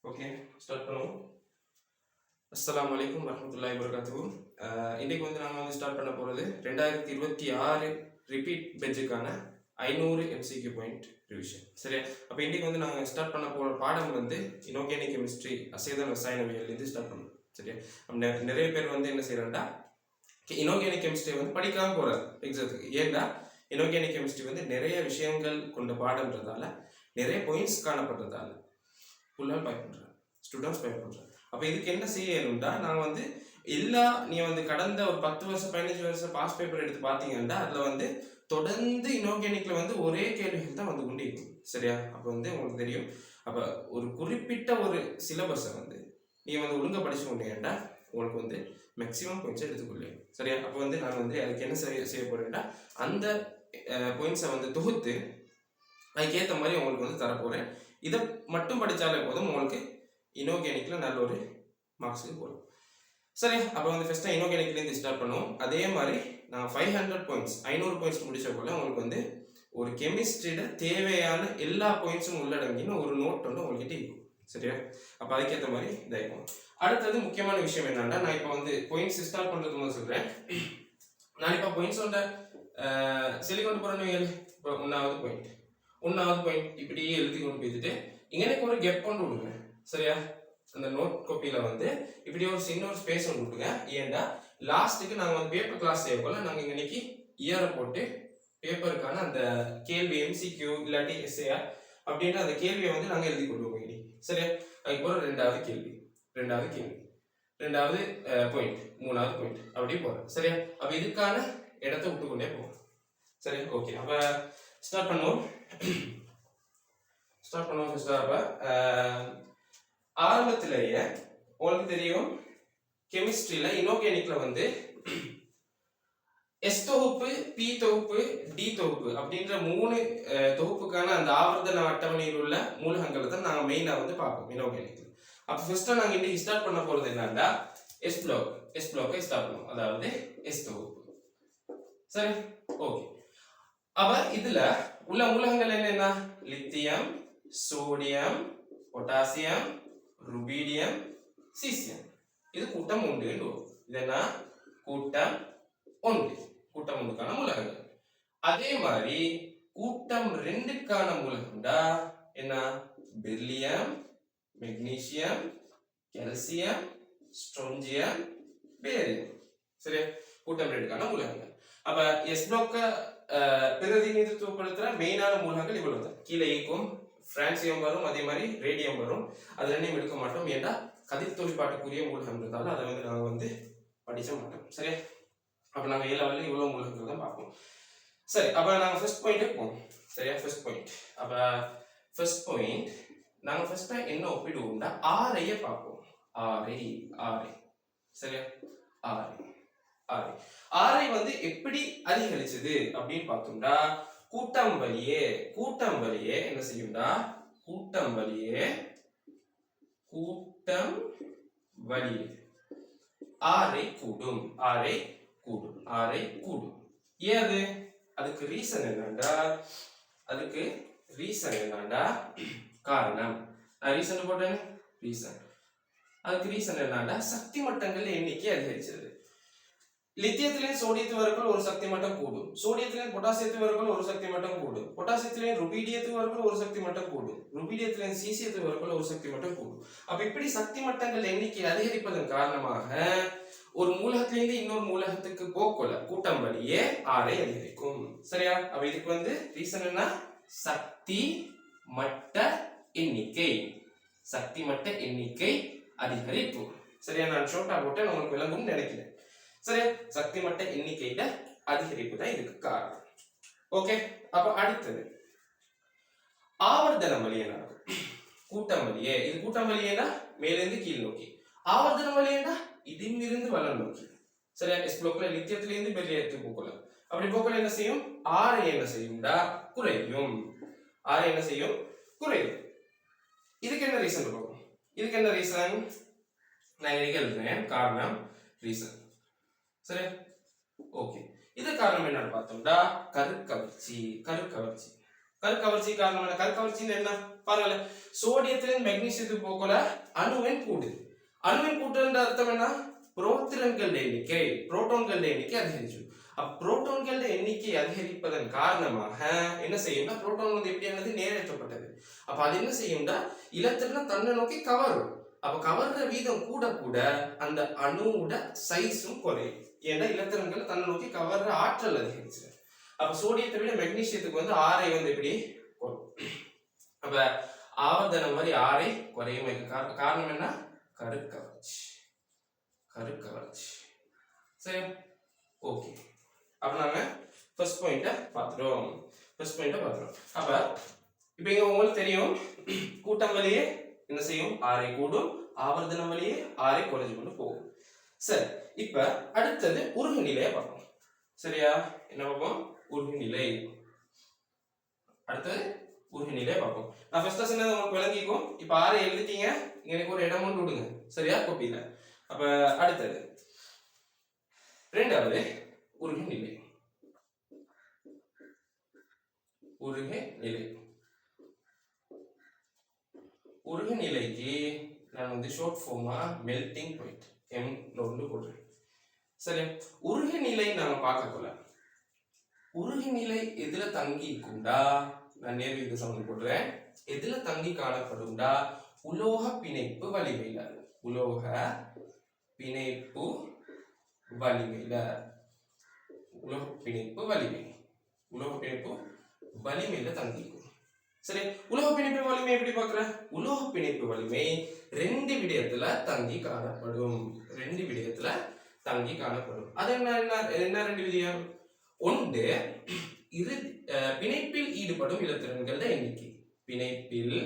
Okay, start பண்ணுவோம். அஸ்ஸலாமு அலைக்கும் வரஹ்மத்துல்லாஹி வபரகாத்துஹு. இன்னைக்கு நாங்கள் ஸ்டார்ட் பண்ண போகிறது 2026 ரிப்பீட் பெஞ்சுக்கான 500 MCQ பாயிண்ட் ரிவிஷன். சரியா? அப்போ இன்னைக்கு நாங்கள் ஸ்டார்ட் பண்ண போகிற பாடம் இன்ஆர்கானிக் கெமிஸ்ட்ரி அசேதன ரசாயனவியல் ஸ்டார்ட் பண்ணணும். சரியா? நிறைய பேர் என்ன செய்யறாங்கன்னா இன்ஆர்கானிக் கெமிஸ்ட்ரி படிக்காம போகிறார் எக்ஸாத்துக்கு. ஏன்னா இன்ஆர்கானிக் கெமிஸ்ட்ரி நிறைய விஷயங்கள் கொண்ட பாடம்ன்றதால நிறைய பாயிண்ட்ஸ் காணப்படுறதால ஃபுல்லாக பயப்படுறேன், ஸ்டூடெண்ட்ஸ் பயப்படுறேன். அப்போ இதுக்கு என்ன செய்யணும்டா, நாங்கள் எல்லா நீ கடந்த ஒரு 10 வருஷம் 15 வருஷம் பாஸ் பேப்பர் எடுத்து பார்த்தீங்கன்னா அதில் தொடர்ந்து இன்ஆர்கானிக்ல ஒரே கேள்விகள் தான் கொண்டு இருக்கும். சரியா? அப்போ உங்களுக்கு தெரியும். அப்போ ஒரு குறிப்பிட்ட ஒரு சிலபஸை நீ ஒழுங்காக படிச்சு கொண்டீங்கன்னா உங்களுக்கு மேக்ஸிமம் பாயிண்ட்ஸ் எடுத்துக்கொள்ளு. சரியா? அப்போ நான் அதுக்கு என்ன செய்ய போறேன்னா, அந்த பாயிண்ட்ஸை தொகுத்து அதுக்கேற்ற மாதிரி உங்களுக்கு தரப்போகிறேன். இதை மட்டும் படித்தாலே போதும், உங்களுக்கு இன்ஆர்கானிக்ல நல்ல ஒரு மார்க்ஸுக்கு போகும். சரி, அப்போ ஃபர்ஸ்ட்டாக இன்ஆர்கானிக்லேருந்து ஸ்டார்ட் பண்ணுவோம். அதே மாதிரி நான் 500 பாயிண்ட்ஸ் 500 பாயிண்ட்ஸ் முடிச்ச போல உங்களுக்கு ஒரு கெமிஸ்ட்ரியில தேவையான எல்லா பாயிண்ட்ஸும் உள்ளடங்கின ஒரு நோட் உங்கள்கிட்ட இருக்கும். சரியா? அப்போ அதுக்கேற்ற மாதிரி இதாகும். அடுத்தது முக்கியமான விஷயம் என்னன்னா, நான் இப்போ பாயிண்ட்ஸ் ஸ்டார்ட் பண்ணுறது முதல் சொல்கிறேன். நான் இப்போ பாயிண்ட்ஸோட சொல்லிக்கொண்டு போகிறேன்னு இப்போ ஒன்றாவது பாயிண்ட் இப்படியே எழுதி கொண்டு போயிட்டு இங்கே ஒரு கெப் கொண்டு விடுங்க. சரியா? அந்த நோட் காப்பியில் இப்படி ஒரு சின்ன ஒரு ஸ்பேஸ் ஒன்று விட்டுங்க. ஏன்னா லாஸ்ட்டுக்கு நாங்கள் பேப்பர் கிளாஸ் செய்யப்போல நாங்கள் இன்னைக்கு இயரை போட்டு பேப்பருக்கான அந்த கேள்வி MCQ இல்லாட்டி SAR அப்படின்ற அந்த கேள்வியை நாங்கள் எழுதி கொண்டு போய். சரியா? அதுக்கப்புறம் ரெண்டாவது பாயிண்ட், மூணாவது பாயிண்ட் அப்படி போகிறோம். சரியா? அப்போ இதுக்கான இடத்த விட்டுக்கொண்டே போவோம். சரி, ஓகே. அப்போ ஸ்டார்ட் பண்ணுவோம். அப்போ ஆரம்பத்திலேயே உங்களுக்கு தெரியும், கெமிஸ்ட்ரியில இன்ஆர்கானிக்ல S தொகுப்பு, P தொகுப்பு, D தொகுப்பு அப்படின்ற 3 தொகுப்புக்கான அந்த ஆவர்த்தன அட்டவணையில் உள்ள மூலகங்களை தான் நாங்கள் மெயினாக பார்ப்போம் இன்ஆர்கானிக்ல. அப்போ ஃபர்ஸ்ட்டாக நாங்கள் இன்னைக்கு ஸ்டார்ட் பண்ண போகிறது என்னன்னா S பிளாக்கை ஸ்டார்ட் பண்ணுவோம். அதாவது S தொகுப்பு. சரி, ஓகே. அப்ப இதுல உள்ள மூலகங்கள் என்னென்ன? Lithium, sodium, potassium, rubidium, caesium. இது கூட்டம் 1. இதென்ன? கூட்டம் 1க்கான மூலகங்கள். அதே மாதிரி கூட்டம் 2க்கான மூலகம்டா என்ன? Beryllium, magnesium, calcium, strontium, barium. சரி, கூட்டம் 2க்கான மூலகங்கள். அப்ப எஸ் பிளாக்க பிரதிநிதித்துவப்படுத்துற மெயினான மூலகங்கள் இவ்வளவு தான். கீழே ஈக்கும் பிரான்சியம் வரும், அதே மாதிரி ரேடியம் வரும். அது ரெண்டையும் எடுக்க மாட்டோம். ஏன்னா கதிர் தொழிற்பாட்டுக்குரிய மூலகம்ன்றதால அதை நாங்கள் படிச்ச மாட்டோம். சரி, அப்ப நாங்கள் A லெவலில் இவ்வளவு மூலகங்கள் தான் பார்ப்போம். சரி, அப்ப நாங்கள் ஃபர்ஸ்ட் பாயிண்ட் போவோம். சரியா? First point. அப்ப ஃபர்ஸ்ட் பாயிண்ட் நாங்கள் ஃபர்ஸ்டா என்ன ஒப்பிடுவோம்னா ஆரையை பார்ப்போம். ஆரை. சரியா? ஆரை எப்படி அதிகரிச்சது அப்படின்னு பார்த்தோம்னா, கூட்டம் வழியே என்ன செய்யும்டா? கூட்டம் வழியே ஆரை கூடும். ஏது? அதுக்கு ரீசன் என்னன்னா காரணம். நான் ரீசன் போட்டேன். அதுக்கு ரீசன் என்னன்னா சக்தி மட்டங்கள் எண்ணிக்கை அதிகரிச்சது. லித்தியத்திலேயும் சோடியத்து வரக்குள் ஒரு சக்தி மட்டம் கூடும். சோடியத்திலேயும் பொட்டாசியத்து வரக்குள் ஒரு சக்தி மட்டம் கூடும். பொட்டாசியத்திலேயும் ருபீடியத்து வரக்குள் ஒரு சக்தி மட்டம் கூடும். ருபீடியத்திலேயும் சீசியத்து வரக்குள் ஒரு சக்தி மட்டம் கூடும். அப்ப இப்படி சக்தி மட்டங்கள் எண்ணிக்கை அதிகரிப்பதன் காரணமாக ஒரு மூலகத்திலிருந்து இன்னொரு மூலகத்துக்கு போக்குல கூட்டம் வழியே ஆரை அதிகரிக்கும். சரியா? அப்ப இதுக்கு ரீசன் என்ன? சக்தி மட்ட எண்ணிக்கை அதிகரிப்பு. சரியா? நான் ஷோர்ட்டா போட்டேன், உங்களுக்கு விளங்கும் நினைக்கிறேன். சரியா? சக்தி மட்ட எண்ணிக்கையில அதிகரிப்பு தான் இதுக்கு காரணம். ஓகே. அப்ப அடுத்தது ஆவர்த்தன வழியே நடக்கும். கூட்டம் வழியே. இது கூட்டம் வழியேனா மேலிருந்து கீழ் நோக்கி. ஆவர்த்தன வழியேனா இதிலிருந்து வலம் நோக்கி. சரியா? எஸ் பிளாக்ல லித்தியத்திலிருந்து பெரிலியத்துக்கு போகலாம். அப்படி போகல என்ன செய்யும்? ஆரை என்ன செய்யும்டா? குறையும். இதுக்கு என்ன ரீசன் இருக்கும்? நான் எழுதுறேன். காரணம், ரீசன். சரி, ஓகே. இது காரணம் என்னன்னு பார்த்தோம்னா கருக்கவர்ச்சி. கருக்கவர்ச்சி காரணமான கருக்கவர்ச்சி என்ன பாருங்க, சோடியத்திலிருந்து மெக்னீசியத்துக்கு போகல அணுவின் கூடு. அணுவின் கூட்டுன்ற அர்த்தம் என்ன, புரோட்டான்கள் எண்ணிக்கை, புரோட்டான்கள் எண்ணிக்கை அதிகரிச்சு. புரோட்டான்கள் எண்ணிக்கை அதிகரிப்பதன் காரணமாக என்ன செய்யும்னா, புரோட்டான் வந்து எப்படியானது நேரேற்றப்பட்டது. அப்ப அது என்ன செய்யும்னா இலத்திரன் தன்னை நோக்கி கவரும். அப்ப கவர்ற வீதம் கூட கூட அந்த அணுவோட சைஸும் குறையும். ஏன்னா இலத்திரன்கள் தன்னை நோக்கி கவர்ற ஆற்றல் அதிகரிச்சு. அப்ப சோடியத்தை விட மெக்னீசியத்துக்கு வந்து ஆரை வந்து எப்படி அப்ப ஆவர்த்தனம் மாதிரி ஆரை குறையும். காரணம் என்ன, கருக்கவர்ச்சி. கருக்கவர்ச்சி சரி, ஓகே. அப்ப நாங்க ஃபர்ஸ்ட் பாயிண்ட பாத்துறோம். அப்ப இப்ப இங்க உங்களுக்கு தெரியும், கூட்டம் வழியே என்ன செய்யும், ஆரை கூடும், ஆவர்த்தனம் வழியே ஆரை குறைஞ்சு கொண்டு போகும். சரி, இப்ப அடுத்தது உருகு நிலையை பார்ப்போம். சரியா, என்ன பார்ப்போம், உருகு நிலை. அடுத்தது உருகு நிலையை பார்ப்போம். நான் ஃபர்ஸ்ட் சொன்னது உங்களுக்கு விளங்கிக்கும். இப்ப ஆரை எழுதிட்டீங்க, இங்க எனக்கு ஒரு இடம் ஒன்று விடுங்க. சரியா, கோப்பியில. அப்ப அடுத்தது இரண்டாவது உருகு நிலை. உருகு நிலை. உருகு நிலைக்கு நான் வந்து ஷார்ட் ஃபார்மா மெல்டிங் பாயிண்ட் எம் நோட்னு போடுறேன். சரி, உருகு நிலை நாம பார்க்கக்குள்ள உருகு நிலை எதுல தங்கி இருக்கும்டா, நான் நேர்வு இது சமன் போடுறேன். எதுல தங்கி காணப்படும்டா, உலோக பிணைப்பு வலிமையில. உலோக பிணைப்பு வலிமையில. உலோக பிணைப்பு வலிமை. உலோக பிணைப்பு வலிமையில தங்கி இருக்கும். சரி, உலோக பிணைப்பு வலிமை எப்படி பார்க்கிற, உலோக பிணைப்பு வலிமை ரெண்டு விடயத்துல தங்கி காணப்படும். ரெண்டு விடயத்துல தங்கி காணப்படும். அது என்ன ரெண்டு விடயம், ஒன்று பிணைப்பில் ஈடுபடும் இலத்திரன்கள எண்ணிக்கை. பிணைப்பில்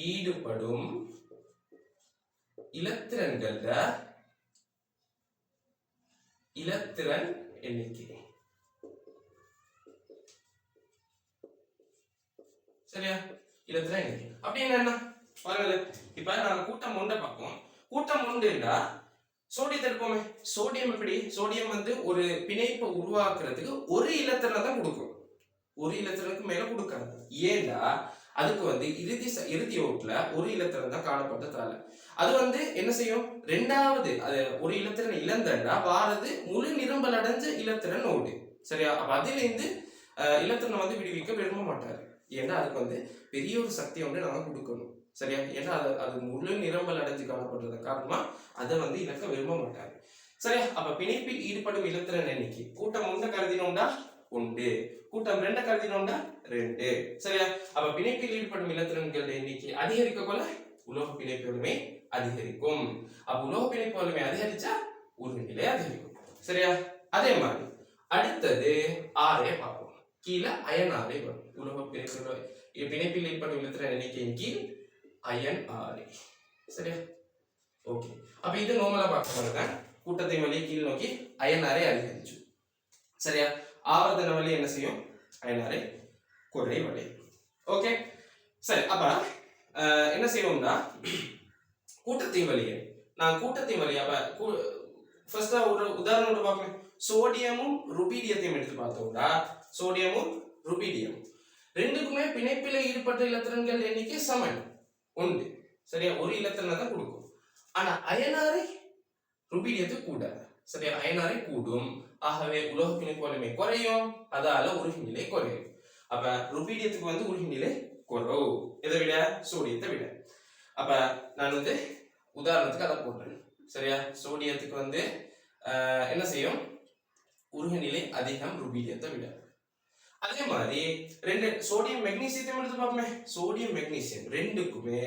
ஈடுபடும் இலத்திரன் எண்ணிக்கை. சரியா, இலத்திரன் எண்ணிக்கை அப்படின்னு என்ன பாருங்க. இப்ப நாங்க கூட்டம் ஒன்றை பார்ப்போம். கூட்டம் ஒன்றுடா சோடியத்தை எடுப்போமே. சோடியம் எப்படி, சோடியம் வந்து ஒரு பிணைப்பை உருவாக்குறதுக்கு ஒரு இலத்திரனை தான் கொடுக்கும், ஒரு இலத்திரனுக்கு மேல கொடுக்காது. ஏண்டா அதுக்கு வந்து இறுதி ஓட்டுல ஒரு இலத்திரன் தான் காணப்பட்டதால அது வந்து என்ன செய்யும், ரெண்டாவது அது ஒரு இலத்திரன் இழந்தா வாரது முழு நிரம்பல் அடைஞ்ச இலத்திரன் ஓடு. சரியா, அப்ப அதுல இருந்து இலத்திரனை வந்து விடுவிக்க விரும்ப மாட்டாரு. ஏன்னா அதுக்கு வந்து பெரிய ஒரு சக்தியை வந்து நாங்க கொடுக்கணும். சரியா, ஏன்னா அது முழு நிரம்பல் அடைஞ்சு காணப்படுறது காரணமா அதை வந்து இழக்க விரும்ப மாட்டாரு. சரியா, அப்ப பிணைப்பில் ஈடுபடும் இலத்திரன் எண்ணிக்கை கூட்டம் ஒன்றை கருதினோம்டா ஒன்று, கூட்டம் ரெண்டை கருதினோம்டா ரெண்டு. சரியா, அப்ப பிணைப்பில் ஈடுபடும் இலத்திரன்கள் எண்ணிக்கை அதிகரிக்க கொள்ள உலோக பிணைப்பு வலிமை அதிகரிக்கும். அப்ப உலோக பிணைப்பு வலிமை அதிகரிச்சா உருகு நிலை அதிகரிக்கும். சரியா, அதே மாதிரி அடுத்தது ஆரை பார்ப்போம். கீழே அயன் ஆரை வரும். உலோக பிணைப்பில் ஈடுபடும் இலத்திரன் எண்ணிக்கையின் கீழ் அயன் ஆரை. சரியா, ஓகே. அப்ப இது நார்மலா பார்க்கறது கூட்டத்தின் வழியை கீழ் நோக்கி அயன் ஆரை அதிகரிச்சு. சரியா, ஆவர்த்தன வழி என்ன செய்யும், அயன் ஆரை குறைவடையும். ஓகே, சரி. அப்ப என்ன செய்வோம்னா கூட்டத்தின் வழியை கூட்டத்தின் வழி அப்ப ஃபர்ஸ்டா ஒரு உதாரணம் பார்ப்போம். சோடியமும் ருபீடியத்தையும் எடுத்து பார்த்தோம்னா சோடியமும் ருபீடியம் ரெண்டுக்குமே பிணைப்பில ஈடுபட்ட இலத்திரன்கள் எண்ணிக்கை சமன் ஒன்று. சரியா, ஒரு இலத்திரனை தான் கொடுக்கும். ஆனா அயனாரை ருபீடியத்துக்கு கூட. சரியா, அயனாரை கூடும். ஆகவே உலோக பிணைப்பு வலிமை குறையும், அதால உருகு நிலை குறையும். அப்ப ருபீடியத்துக்கு வந்து உருகு நிலை குறைவு, இதை விட சோடியத்தை விட. அப்ப நான் வந்து உதாரணத்துக்கு அதை போடுறேன். சரியா, சோடியத்துக்கு வந்து என்ன செய்யும், உருகு நிலை அதிகம் ருபீடியத்தை விட. அதே மாதிரி ரெண்டு சோடியம் மெக்னீசியத்தை எடுத்து பார்ப்போமே. சோடியம் மெக்னீசியம் ரெண்டுக்குமே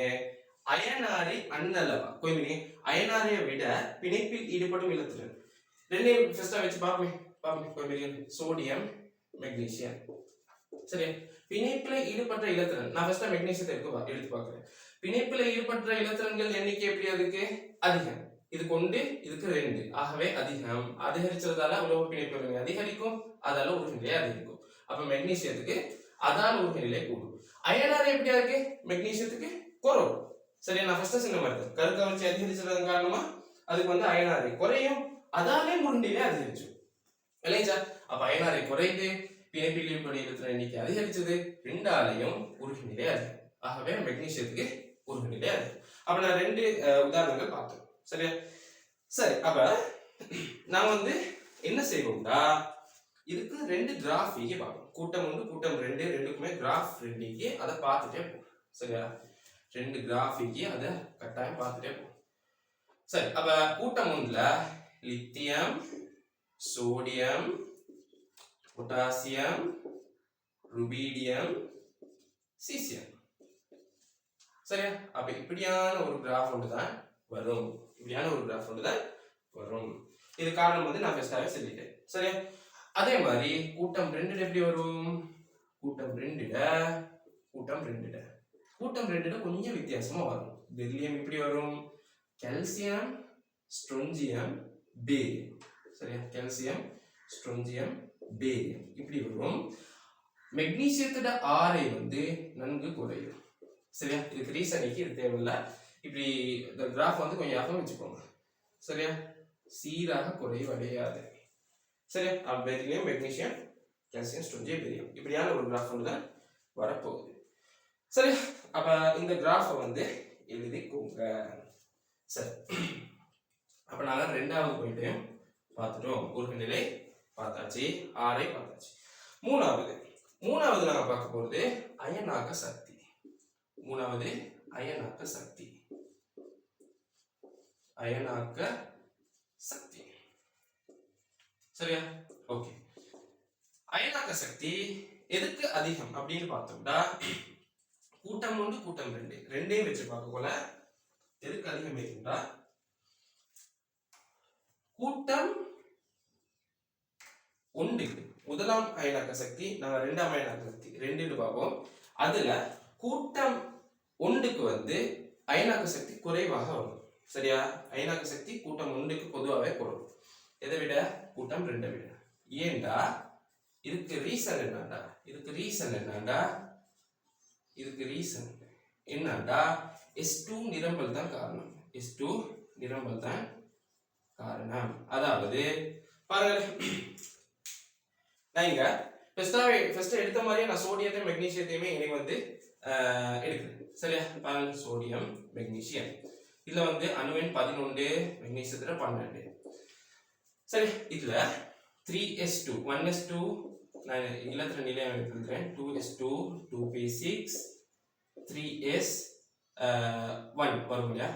அயனாரை அன்னளவா கொஞ்சம் அயனாரையை விட பிணைப்பில் ஈடுபடும் இலத்திரன் ரெண்டையும் ஃபர்ஸ்டா வச்சு பார்ப்போம். Sodium magnesium. சரி, பிணைப்பில ஈடுபட்ட இலத்திரன் நான் ஃபர்ஸ்டா மெக்னீசியத்தை எடுத்து பார்க்கிறேன். பிணைப்பில ஈடுபட்ட இலத்திரன்கள் எண்ணிக்கை எப்படி அதுக்கு அதிகம், இதுக்கு ஒன்று இதுக்கு ரெண்டு, ஆகவே அதிகம். அதிகரிச்சதால உலோக பிணைப்பு வலிமை அதிகரிக்கும், அதால உருகு நிலை அதிகரிக்கும். அப்ப மெக்னீசியத்துக்கு அதால உருகு நிலை கூடும். அயனாரை எப்படியா இருக்கு, மெக்னீசியத்துக்கு குறைவு. சரியா, நான் ஃபர்ஸ்ட் சொன்ன மாதிரி கருக்கவர்ச்சி அதிகரிச்சதன் காரணமா அதுக்கு வந்து அயனாரை குறையும், அதாலே உருகு நிலை அதிகரிச்சு இல்லையா. அப்ப அயனாரை குறையுது, பிணைப்பில் ஈடுபடும் இலத்திரன் எண்ணிக்கை அதிகரிச்சது, 2ஆலையும் உருகு நிலை அதிகம். ஆகவே மெக்னீசியத்துக்கு உருகு நிலை அதிகம். அப்ப நான் 2 உதாரணங்கள் பார்த்தோம். சரியா? சரி, அப்ப நான் வந்து என்ன செய்வோம்டா, இதுக்கு 2 கிராஃப் இங்கே பார்ப்போம். கூட்டம் 1 கூட்டம் 2 ரெண்டுக்குமே கிராஃப் 2 இங்கே அதை பார்த்துட்டே போகும். சரியா? 2 கிராஃப் இங்கே அதை கட்டாயம் பார்த்துட்டே போகும். சரி, அப்ப கூட்டம் 1ல lithium, sodium, potassium, rubidium, caesium. சரியா? அப்ப இப்படியான ஒரு கிராஃப் ஒன்று தான் வரும். இப்படியான ஒரு கிராஃப் ஒன்று தான் வரும். இது காரணம் வந்து நான் ஃபர்ஸ்டாவே சொல்லிட்டேன். சரியா? அதே மாதிரி கூட்டம் 2ல எப்படி வரும்? கூட்டம் 2ல கொஞ்சம் வித்தியாசமா வரும். பெரிலியம் இப்படி வரும், கால்சியம், ஸ்ட்ரோன்சியம், பேரியம். சரியா? கால்சியம், ஸ்ட்ரோன்சியம், பேரியம் இப்படி வரும். மெக்னீசியத்தோட ஆரை வந்து நன்கு குறையும். சரியா? இதுக்கு ரீசனுக்கு இது தேவையில்லை. இப்படி இந்த கிராஃப் வந்து கொஞ்சம் ஞாபகம் வச்சுக்கோங்க. சரியா? சீராக குறைவடையாது. சரியா? Beryllium, magnesium, calcium, strontium, barium இப்படியான ஒரு கிராஃப் ஒன்று தான் வரப்போகுது. சரி, அப்ப இந்த கிராஃபை வந்து எழுதிக்கோங்க. சரி, அப்ப நாங்க 2வது பாயிண்டையும் பார்த்துட்டோம். உருகு நிலை பார்த்தாச்சு, ஆரை பார்த்தாச்சு. மூணாவது நாங்க பார்க்க போறது அயனாக்க சக்தி. மூணாவது அயனாக்க சக்தி. சரியா? ஓகே. அயனாக்க சக்தி எதுக்கு அதிகம் அப்படின்னு பார்த்தோம்னா, கூட்டம் 1 கூட்டம் 2 ரெண்டையும் வச்சு பார்க்க போல எதுக்கு அதிகம் இருக்குன்னா, கூட்டம் 1 முதலாம் அயனாக்க சக்தி, நாங்க 2ஆம் அயனாக்க சக்தி 2 பார்ப்போம். அதுல கூட்டம் 1க்கு வந்து அயனாக்க சக்தி குறைவாக வரும். சரியா? அயனாக்க சக்தி கூட்டம் 1க்கு பொதுவாகவே குறையும். எதை விட? கூட்டம் 2 விட. ஏண்டா இதுக்கு ரீசன் என்னடா? S2 நிரம்பல் தான் காரணம். S2 நிரம்பல் தான் காரணம். அதாவது பாருங்க, நான் இங்க ஃபர்ஸ்ட் எடுத்த மாதிரியே நான் சோடியத்தையும் மெக்னீசியத்தையுமே எனக்கு வந்து எடுக்கிறேன். சரியா? பாருங்க, சோடியம், மெக்னீசியம். இதுல வந்து அணு எண் 11, மெக்னீசியத்துல 12. சரி, இதுல 3s2 1s2 நான் இலத்திர நிலையம் எடுத்துக்கிறேன். 2s2 2p6 3s1 வரும் இல்லையா?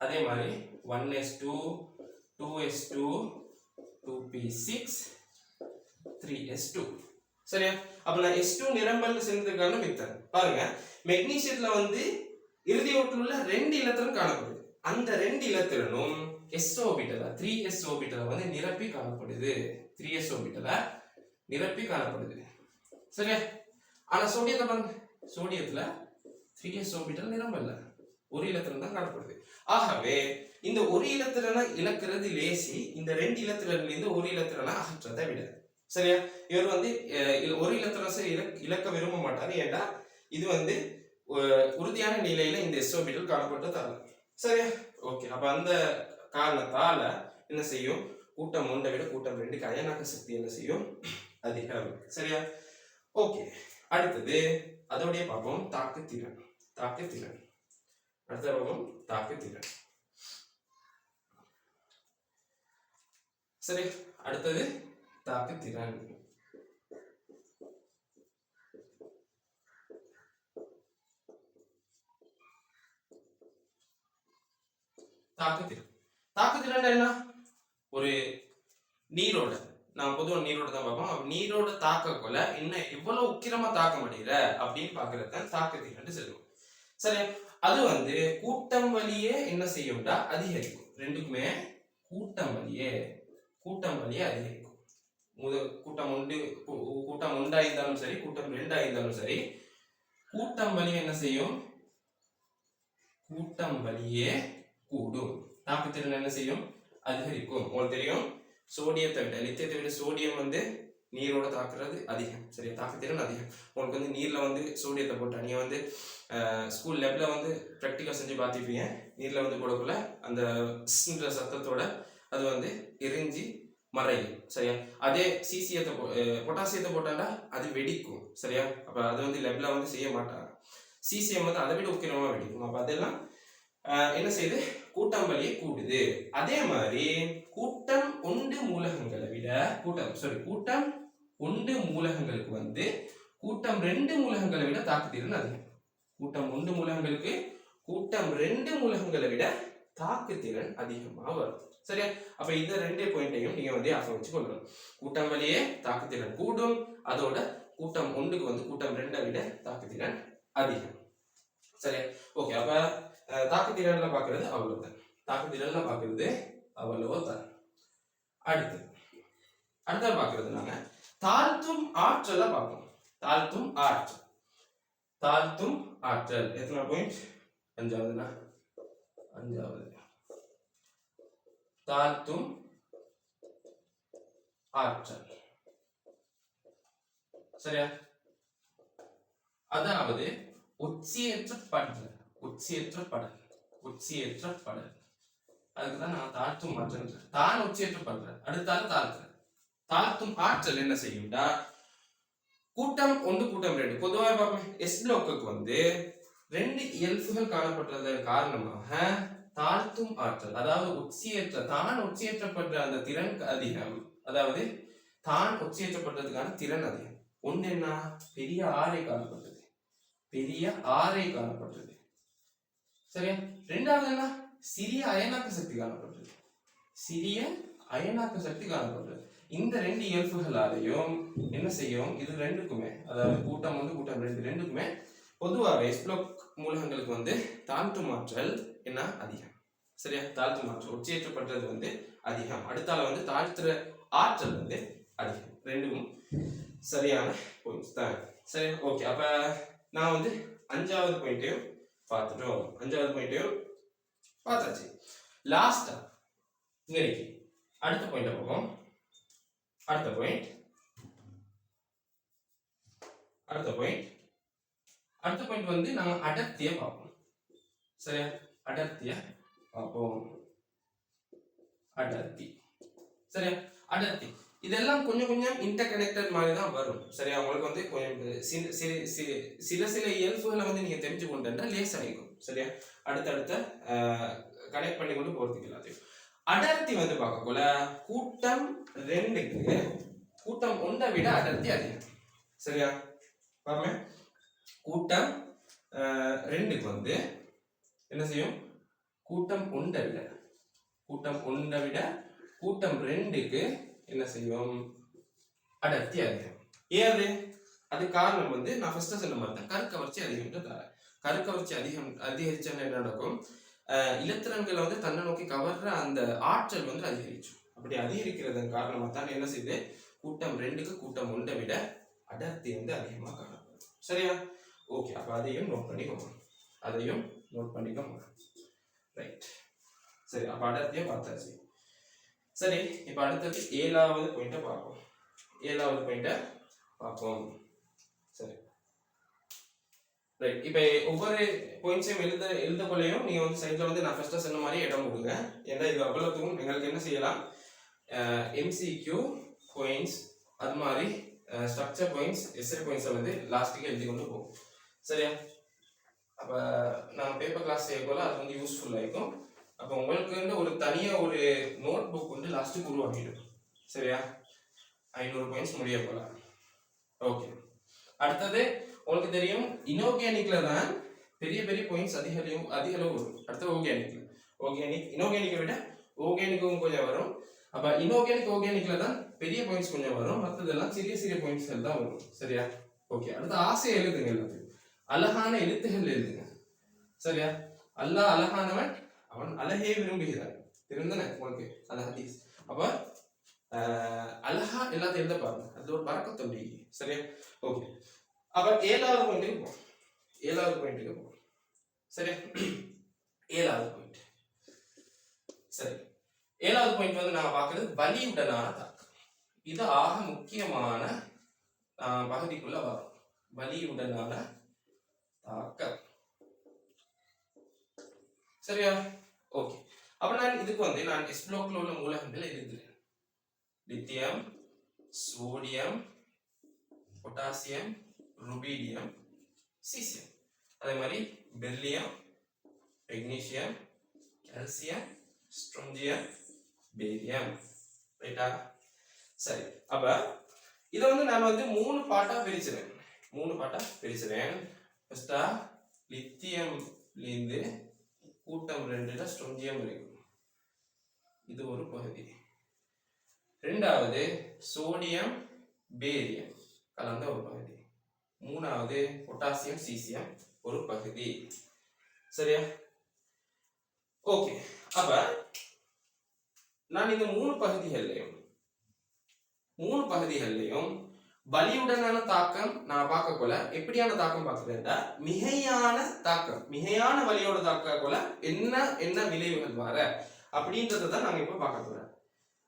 அதே மாதிரி 1s2 2s2 2p6 3s2. சரியா? அப்ப நான் s2 நிரம்பல் சேர்ந்ததுக்கான மித்தன் பாருங்க, மெக்னீசியத்துல வந்து இறுதி ஓட்டில் உள்ள 2 இலத்திரன் காணப்படுது. அந்த 2 இலத்திரனும் s ஆர்பிட்டல 3s ஆர்பிட்டல வந்து நிரப்பி காணப்படுது. 3s ஆர்பிட்டல நிரப்பி காணப்படுது. சரியா? ஆனா சோடியத்தை பாருங்க, சோடியத்துல 3s ஆர்பிட்டல் நிரம்பல்ல, ஒரு இலத்திரன் தான் காணப்படுது. ஆகவே இந்த ஒரு இலத்திரனை இழக்கிறது லேசி, இந்த 2 இலத்திரன்ல இருந்து ஒரு இலத்திரனை அகற்றதை விட. சரியா? இவர் வந்து ஒரு இலத்திரனை இழக்க விரும்ப மாட்டாரு. ஏண்டா இது வந்து உறுதியான நிலையில இந்த s ஆர்பிட்டல் காணப்பட்டதால. சரியா? ஓகே. அப்ப அந்த காரணத்தால என்ன செய்யும்? கூட்டம் 1 விட கூட்டம் 2க்கு அயனாக்க சக்தி என்ன செய்யும்? அதிகம். சரியா? ஓகே. அடுத்தது அதோடய பார்ப்போம் தாக்குத்திறன். அடுத்த பார்ப்போம் தாக்குத்திறன். சரி, அடுத்தது தாக்குத்திறன். தாக்குத்திறன் என்ன? ஒரு நீரோட, நான் பொதுவாக நீரோட தான் பார்ப்போம். நீரோட தாக்கக்குள்ள இன்னும் இவ்வளவு உக்கிரமா தாக்க முடியல அப்படின்னு பாக்குறது தான் தாக்குத்திறன் சொல்லுவோம். சரி, அது வந்து கூட்டம் வழியே என்ன செய்யும்டா? அதிகரிக்கும். ரெண்டுக்குமே கூட்டம் வழியே அதிகரிக்கும். கூட்டம் 1 இருந்தாலும் சரி, கூட்டம் 2 இருந்தாலும் சரி, கூட்டம் வழியே என்ன செய்யும்? கூட்டம் வழியே கூடும். தாக்குத்திறன் என்ன செய்யும்? அதிகரிக்கும். உங்களுக்கு தெரியும், சோடியத்தை விட லித்தியத்தை விட சோடியம் வந்து நீரோட தாக்குறது அதிகம். சரியா? தாக்குத்திறன் அதிகம். உங்களுக்கு வந்து நீர்ல வந்து சோடியத்தை போட்டா, நீங்க வந்து ஸ்கூல் லெப்ல வந்து ப்ராக்டிக்கல் செஞ்சு பார்த்துப்பீங்க. நீர்ல வந்து போடக்குள்ள அந்த சத்தத்தோட அது வந்து எரிஞ்சு மறையும். சரியா? அதே சீசியத்தை பொட்டாசியத்தை போட்டாண்டா அது வெடிக்கும். சரியா? அப்ப அதை வந்து லெப்ல வந்து செய்ய மாட்டாங்க. சீசியம் வந்து அதை விட உக்கிரமா வெடிக்கும். அப்ப அதெல்லாம் என்ன செய்யுது, கூட்டம் வழியே கூடுது. அதே மாதிரி கூட்டம் ஒன்று மூலகங்களை விட கூட்டம் ஒன்று மூலகங்களுக்கு வந்து கூட்டம் 2 மூலகங்களை விட தாக்குத்திறன் அதிகம். கூட்டம் 1 மூலகங்களுக்கு கூட்டம் 2 மூலகங்களை விட தாக்குத்திறன் அதிகமா வரும். சரியா? அப்ப இந்த 2 பாயிண்டையும் நீங்க வந்து ஞாபகம் வச்சு கொள்ளணும். கூட்டம் வழியே தாக்குத்திறன் கூடும், அதோட கூட்டம் 1க்கு வந்து கூட்டம் 2 விட தாக்குத்திறன் அதிகம். சரியா? ஓகே. அப்ப தாக்குத்திறன்ல பாக்குறது அவ்வளவுதான். தாக்குத்திறன்ல பாக்குறது அவ்வளவுதான். அடுத்த பாக்குறது நாங்க தாழ்த்தும் ஆற்றலை பார்ப்போம். தாழ்த்தும் ஆற்றல் எத்தனை பாயிண்ட்? 5வது. தாழ்த்தும் ஆற்றல். சரியா? அதாவது ஒட்சியற்ற படல். அதுக்குதான் நான் தாழ்த்தும் ஆற்றல். தான் ஒட்சியற்ற படல், அடுத்தால தாழ்த்தும் ஆற்றல் என்ன செய்யும்டா, கூட்டம் 1 கூட்டம் 2 பொதுவாக பார்ப்போம். எஸ் பிளாக்குக்கு வந்து 2 இயல்புகள் காணப்பட்டதன் காரணமாக தாழ்த்தும் ஆற்றல், அதாவது தான் ஒட்சியேற்றப்படுற அந்த திறன் அதிகம். அதாவது தான் ஒட்சியேற்றப்படுறதுக்கான திறன் அதிகம். ஒன்று என்ன, பெரிய ஆரை காணப்பட்டது. சரியா? 2வது என்ன, சிறிய அயனாக்க சக்தி காணப்பட்டது. இந்த 2 இயல்புகளாலையும் என்ன செய்யும், இது 2க்குமே, அதாவது கூட்டம் 1 கூட்டம் 2 2க்குமே பொதுவாக எஸ் பிளாக் மூலகங்களுக்கு வந்து தாழ்த்தும் ஆற்றல் என்ன அதிகம். சரியா? தாழ்த்தும் ஆற்றல் ஒட்சியேற்றப்படுறது வந்து அதிகம், அடுத்தால வந்து தாழ்த்துற ஆற்றல் வந்து அதிகம். 2ம் சரியான பாயிண்ட்ஸ் தான். சரி, ஓகே. அப்ப நான் வந்து 5வது பாயிண்ட்டையும் பார்த்தாச்சு. லாஸ்டா இன்னைக்கு அடுத்த பாயிண்ட பார்ப்போம். அடுத்த பாயிண்ட் வந்து நாம அடர்த்தியை பார்ப்போம். சரியா? அடர்த்தியை பார்ப்போம். சரியா? அடர்த்தி இதெல்லாம் கொஞ்சம் இன்டர் கனெக்டட் மாதிரி தான் வரும். சரியா? உங்களுக்கு வந்து கொஞ்சம் சில இயல்புகளை வந்து நீங்க தெரிஞ்சு கொண்டா லேஸ் ஆகிக்கும். சரியா? அடுத்த கனெக்ட் பண்ணி கொண்டு போறதுக்கு எல்லாத்தையும் அடர்த்தி வந்து பார்க்க போல கூட்டம் 2க்கு கூட்டம் 1 விட அடர்த்தி அதிகம். சரியா? பாருங்க, கூட்டம் 2க்கு வந்து என்ன செய்யும், கூட்டம் 1 விட கூட்டம் 2க்கு என்ன செய்யும், அடர்த்தி அதிகம். ஏது அது காரணம் வந்து நான் ஃபர்ஸ்ட் சொன்ன மாதிரி தான், கருக்கவர்ச்சி அதிகம்ன்றதால. கருக்கவர்ச்சி அதிகரிச்சா என்ன நடக்கும், இலத்திரன்களை வந்து தன்னை நோக்கி கவர்ற அந்த ஆற்றல் வந்து அதிகரிக்கும். அப்படி அதிகரிக்கிறதன் காரணமாக தான் என்ன செய்யுது, கூட்டம் 2க்கு கூட்டம் 1 விட அடர்த்தி வந்து அதிகமாக காணப்படும். சரியா? ஓகே. அப்ப அதையும் நோட் பண்ணிக்கோங்க. ரைட். சரி, அப்ப அடர்த்தியை பார்த்தாச்சு. சரி, இப்ப அடுத்தது 7வது பாயிண்ட பார்ப்போம். சரி, ரைட். இப்ப ஒவ்வொரு பாயிண்ட்ஸையும் எழுத போலையும் நீங்க வந்து சைட்ல வந்து நான் ஃபர்ஸ்டா சொன்ன மாதிரி இடம் கொடுங்க. ஏன்னா இது அவ்வளவுக்கும் எங்களுக்கு என்ன செய்யலாம், எம்சிக்யூ பாயிண்ட்ஸ் அது மாதிரி ஸ்ட்ரக்சர் பாயிண்ட்ஸ் எஸ்ஏ பாயிண்ட்ஸை வந்து லாஸ்ட்டுக்கு எழுதி கொண்டு போகும். சரியா? அப்ப நம்ம பேப்பர் கிளாஸ் செய்ய போல அது வந்து யூஸ்ஃபுல்லா இருக்கும். அப்ப உங்களுக்கு ஒரு தனியா ஒரு நோட் புக் வந்து லாஸ்ட்டுக்கு உருவாக்கிடும். சரியா? 500 பாயிண்ட்ஸ் முடிய போல. ஓகே. அடுத்தது உங்களுக்கு தெரியும், இன்ஆர்கானிக்ல தான் பெரிய பாயிண்ட்ஸ் அதிக அளவு வரும். அடுத்து இன்ஆர்கானிக்கை விட ஆர்கானிக்கும் கொஞ்சம் வரும். அப்ப ஆர்கானிக்ல தான் பெரிய பாயிண்ட்ஸ் கொஞ்சம் வரும், மற்றதெல்லாம் சிறிய பாயிண்ட்ஸ் தான் வரும். சரியா? ஓகே. அடுத்து ஆசையை எழுதுங்க, எல்லாத்தையும் அழகான எழுத்துகள் எழுதுங்க. சரியா? அல்லாஹ் அழகானவன், அவன் அழகே விரும்புகிறான். திருந்தன உங்களுக்கு அந்த ஹதீஸ். அப்ப அழகா எல்லாத்தையும் எழுத பாருங்க, அது ஒரு பரக்கத் உண்டு. சரியா? ஓகே. அப்ப 7வது பாயிண்ட்டுக்கு போவோம். சரியா? 7வது பாயிண்ட். சரி, 7வது பாயிண்ட் வந்து நாம பார்க்கிறது வலியுடனான தாக்கம். இது ஆக முக்கியமான பகுதிக்குள்ள வரும், வலியுடனான தாக்கம். சரியா? ஓகே. அப்ப நான் இதுக்கு வந்து நான் எஸ் பிளாக்ல உள்ள மூலகங்களை எழுதுகிறேன். Lithium, sodium, potassium, rubidium, caesium. அதே மாதிரி beryllium, magnesium, calcium, strontium, barium. ரைட்டா? சரி, அப்ப இதை நான் மூணு பார்ட்டா பிரிச்சிருவேன். ஃபர்ஸ்டா லித்தியம்லேருந்து கூட்டம் 2ல ஸ்ட்ரோஞ்சியம் இருக்கும், இது ஒரு பகுதி. ரெண்டாவது சோடியம் பேரியம் கலந்த ஒரு பகுதி. மூணாவது பொட்டாசியம் சீசியம் ஒரு பகுதி. சரியா? ஓகே. அப்ப நான் இந்த மூணு பகுதிகள்லையும் வலியுடனான தாக்கம் நான் பார்க்க போல எப்படியான தாக்கம் பார்க்கிறேன்டா, மிகையான வலியோட தாக்க போல என்ன விளைவுகள் வர அப்படின்றத தான் நாங்க இப்ப பார்க்க போறோம்.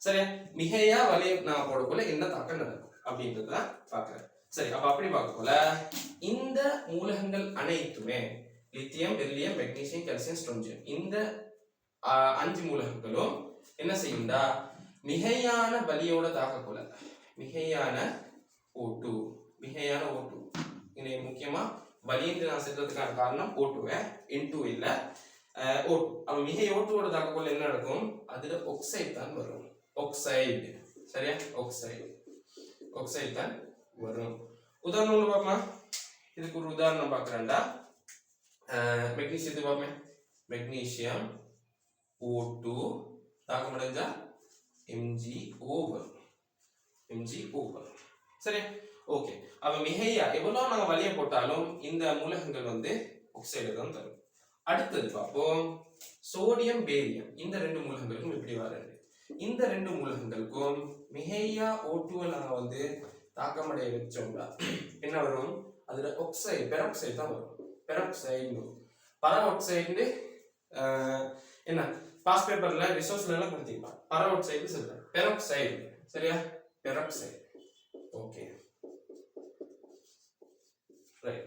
சரியா? மிகையா வலி நான் போட போல என்ன தாக்கம் நடக்கும் அப்படின்றத பார்க்கிறேன். சரி, அப்ப அப்படி பார்க்க போல இந்த மூலகங்கள் அனைத்துமே லித்தியம், பெரிலியம், மெக்னீசியம், கால்சியம், ஸ்ட்ரோஞ்சியம், இந்த 5 மூலகங்களும் என்ன செய்யும்டா, மிகையான வலியோட தாக்கக்குள்ள மிகையான O2 இது முக்கியமா வலின்னு நான் சொல்றதுக்கான காரணம் O2 N2 இல்ல O2. அப்ப மிகை O2ஓட தாக்கக்குள்ள என்ன நடக்கும், அதுல ஆக்சைடு தான் வரும். ஆக்சைடு. சரியா? ஆக்சைடு தான் வரும். உதாரணம் பார்க்கலாம். இதுக்கு ஒரு உதாரணம் பார்க்கறேன்டா. மெக்னீசியத்தை பார்ப்போமே. மெக்னீசியம் O2 தாக்கம் அடைஞ்சா MgO வரும். சரி, ஓகே. அப்ப மிகையா எவ்வளவு நாங்க வலிய போட்டாலும் இந்த மூலகங்கள் ஆக்சைடு தான் தரும். அடுத்தது பார்ப்போம், சோடியம், பேரியம். இந்த 2 மூலகங்களுக்கும் எப்படி வருது? இந்த 2 மூலகங்களுக்கும் மிகையா O2 நாங்க தாக்கமடைய வச்சோம்னா என்ன வரும், அதுல ஆக்சைடு பெராக்சைடு தான் வரும். பராக்சைடு என்ன பாஸ் பேப்பர்ல ரிசோர்ஸ்ல எல்லாம் கொடுத்திருப்பாங்க. பராக்சைடு சொல்றேன், பெராக்சைடு. சரியா? பெராக்சைடு. Okay, right.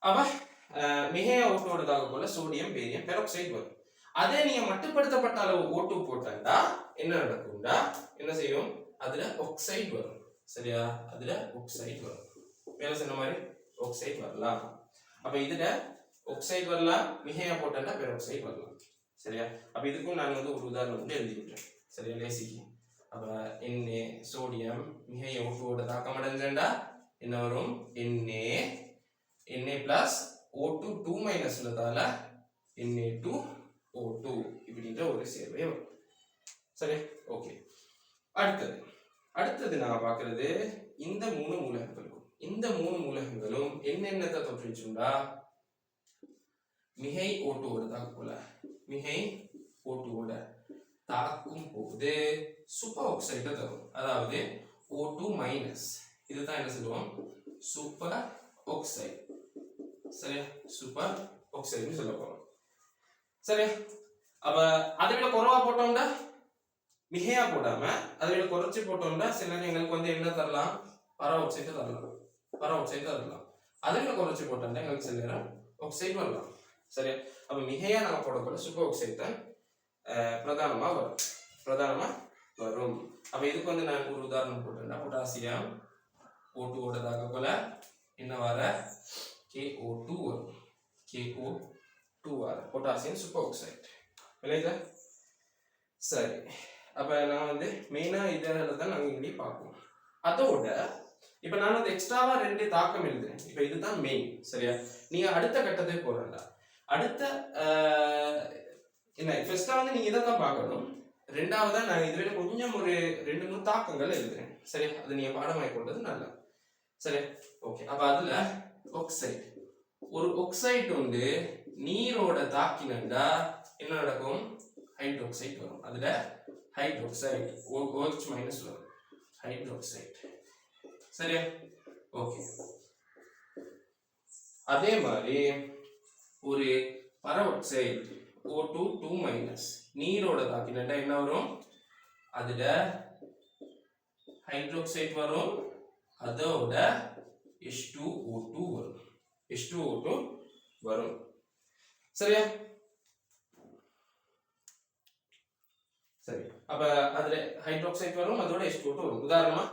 அப்ப மிகையா O2ஓட தாக்க போல சோடியம், பேரியம், பெராக்சைடு வரும். அதே நீங்க மட்டுப்படுத்தப்பட்ட அளவு O2 போட்டா என்ன நடக்கும்டா, என்ன செய்யும், அதுல ஆக்சைடு வரும். சரியா? அதுல ஆக்சைடு வரும். மேல சொன்ன மாதிரி ஆக்சைடு வரலாம். அப்ப இதுல ஆக்சைடு வரலாம், மிகையா போட்டா பெராக்சைடு வரலாம். சரியா? அப்ப இதுக்கும் நான் ஒரு உதாரணம் எழுதிவிட்டேன். சரியா? லேசிக்கு. அப்ப Na சோடியம் மிகை O2ஓட தாக்கம் அடைஞ்சா என்ன வரும், Na பிளஸ் O2 2 உள்ளதால Na2O2 இப்படின்ற ஒரு சேர்வை வரும். சரி, ஓகே. அடுத்தது நான் பார்க்கிறது இந்த 3 மூலகங்களும் என்னென்னத்தை தொற்றுச்சுண்டா, மிகை O2ஓட தாக்கும் போது சூப்பர் ஆக்சைடு தரும். அதாவது O2 மைனஸ், இதுதான் என்ன சொல்லுவோம், சூப்பர் ஆக்சைடு. சரியா? சூப்பர் ஆக்சைடுன்னு சொல்ல போறோம். சரியா? அப்ப அதை விட குறைவா போட்டோம்னா, மிகையா போடாம அதை விட குறைச்சி போட்டோம்னா சில எங்களுக்கு என்ன தரலாம், பராக்சைடு தரலாம். அதை விட குறைச்சி போட்டோம்னா எங்களுக்கு சில நேரம் ஆக்சைடு வரலாம். சரியா? அப்ப மிகையா நாங்க போடக்கூட சூப்பர் ஆக்சைடு தான் பிரதானமா வரும். அப்ப இதுக்கு நான் ஒரு உதாரணம் போட்டேன்னா, பொட்டாசியம் O2ஓட தாக்க போல என்ன வர, KO2 வரும். Potassium super oxide. இல்லையா? சரி, அப்ப நான் மெயினா இதெல்லாம் தான் நாங்க இங்கே பார்ப்போம். அதோட இப்ப நான் எக்ஸ்ட்ராவா 2 தாக்கம் எழுதுறேன். இப்ப இதுதான் மெயின். சரியா? நீங்க அடுத்த கட்டத்தை போறேன்டா. அடுத்த என்ன ஃபர்ஸ்டா நீங்க இதை தான் பார்க்கணும். ரெண்டாவதா நான் இதுவரை கொஞ்சம் ஒரு 2-3 தாக்கங்கள் எழுதுறேன். சரி, அது நீங்க பாடமாய் கொண்டது நல்லா. சரி, ஓகே. அப்ப அதுல ஆக்சைடு, ஒரு ஆக்சைடு நீரோட தாக்கினண்டா என்ன நடக்கும், ஹைட்ரோக்சைடு வரும். அதுல ஹைட்ரோக்சைடு OH மைனஸ் வரும், ஹைட்ரோக்சைடு. சரியா? ஓகே. அதே மாதிரி ஒரு பராக்சைடு O2 2- நீரோட தாக்கினண்டா என்ன வரும், அதுல ஹைட்ரோக்சைடு வரும். அதோட H2O2 வரும். சரியா? சரி, அப்ப அதுல ஹைட்ராக்சைடு வரும், அதோட H2O2 வரும். உதாரணமா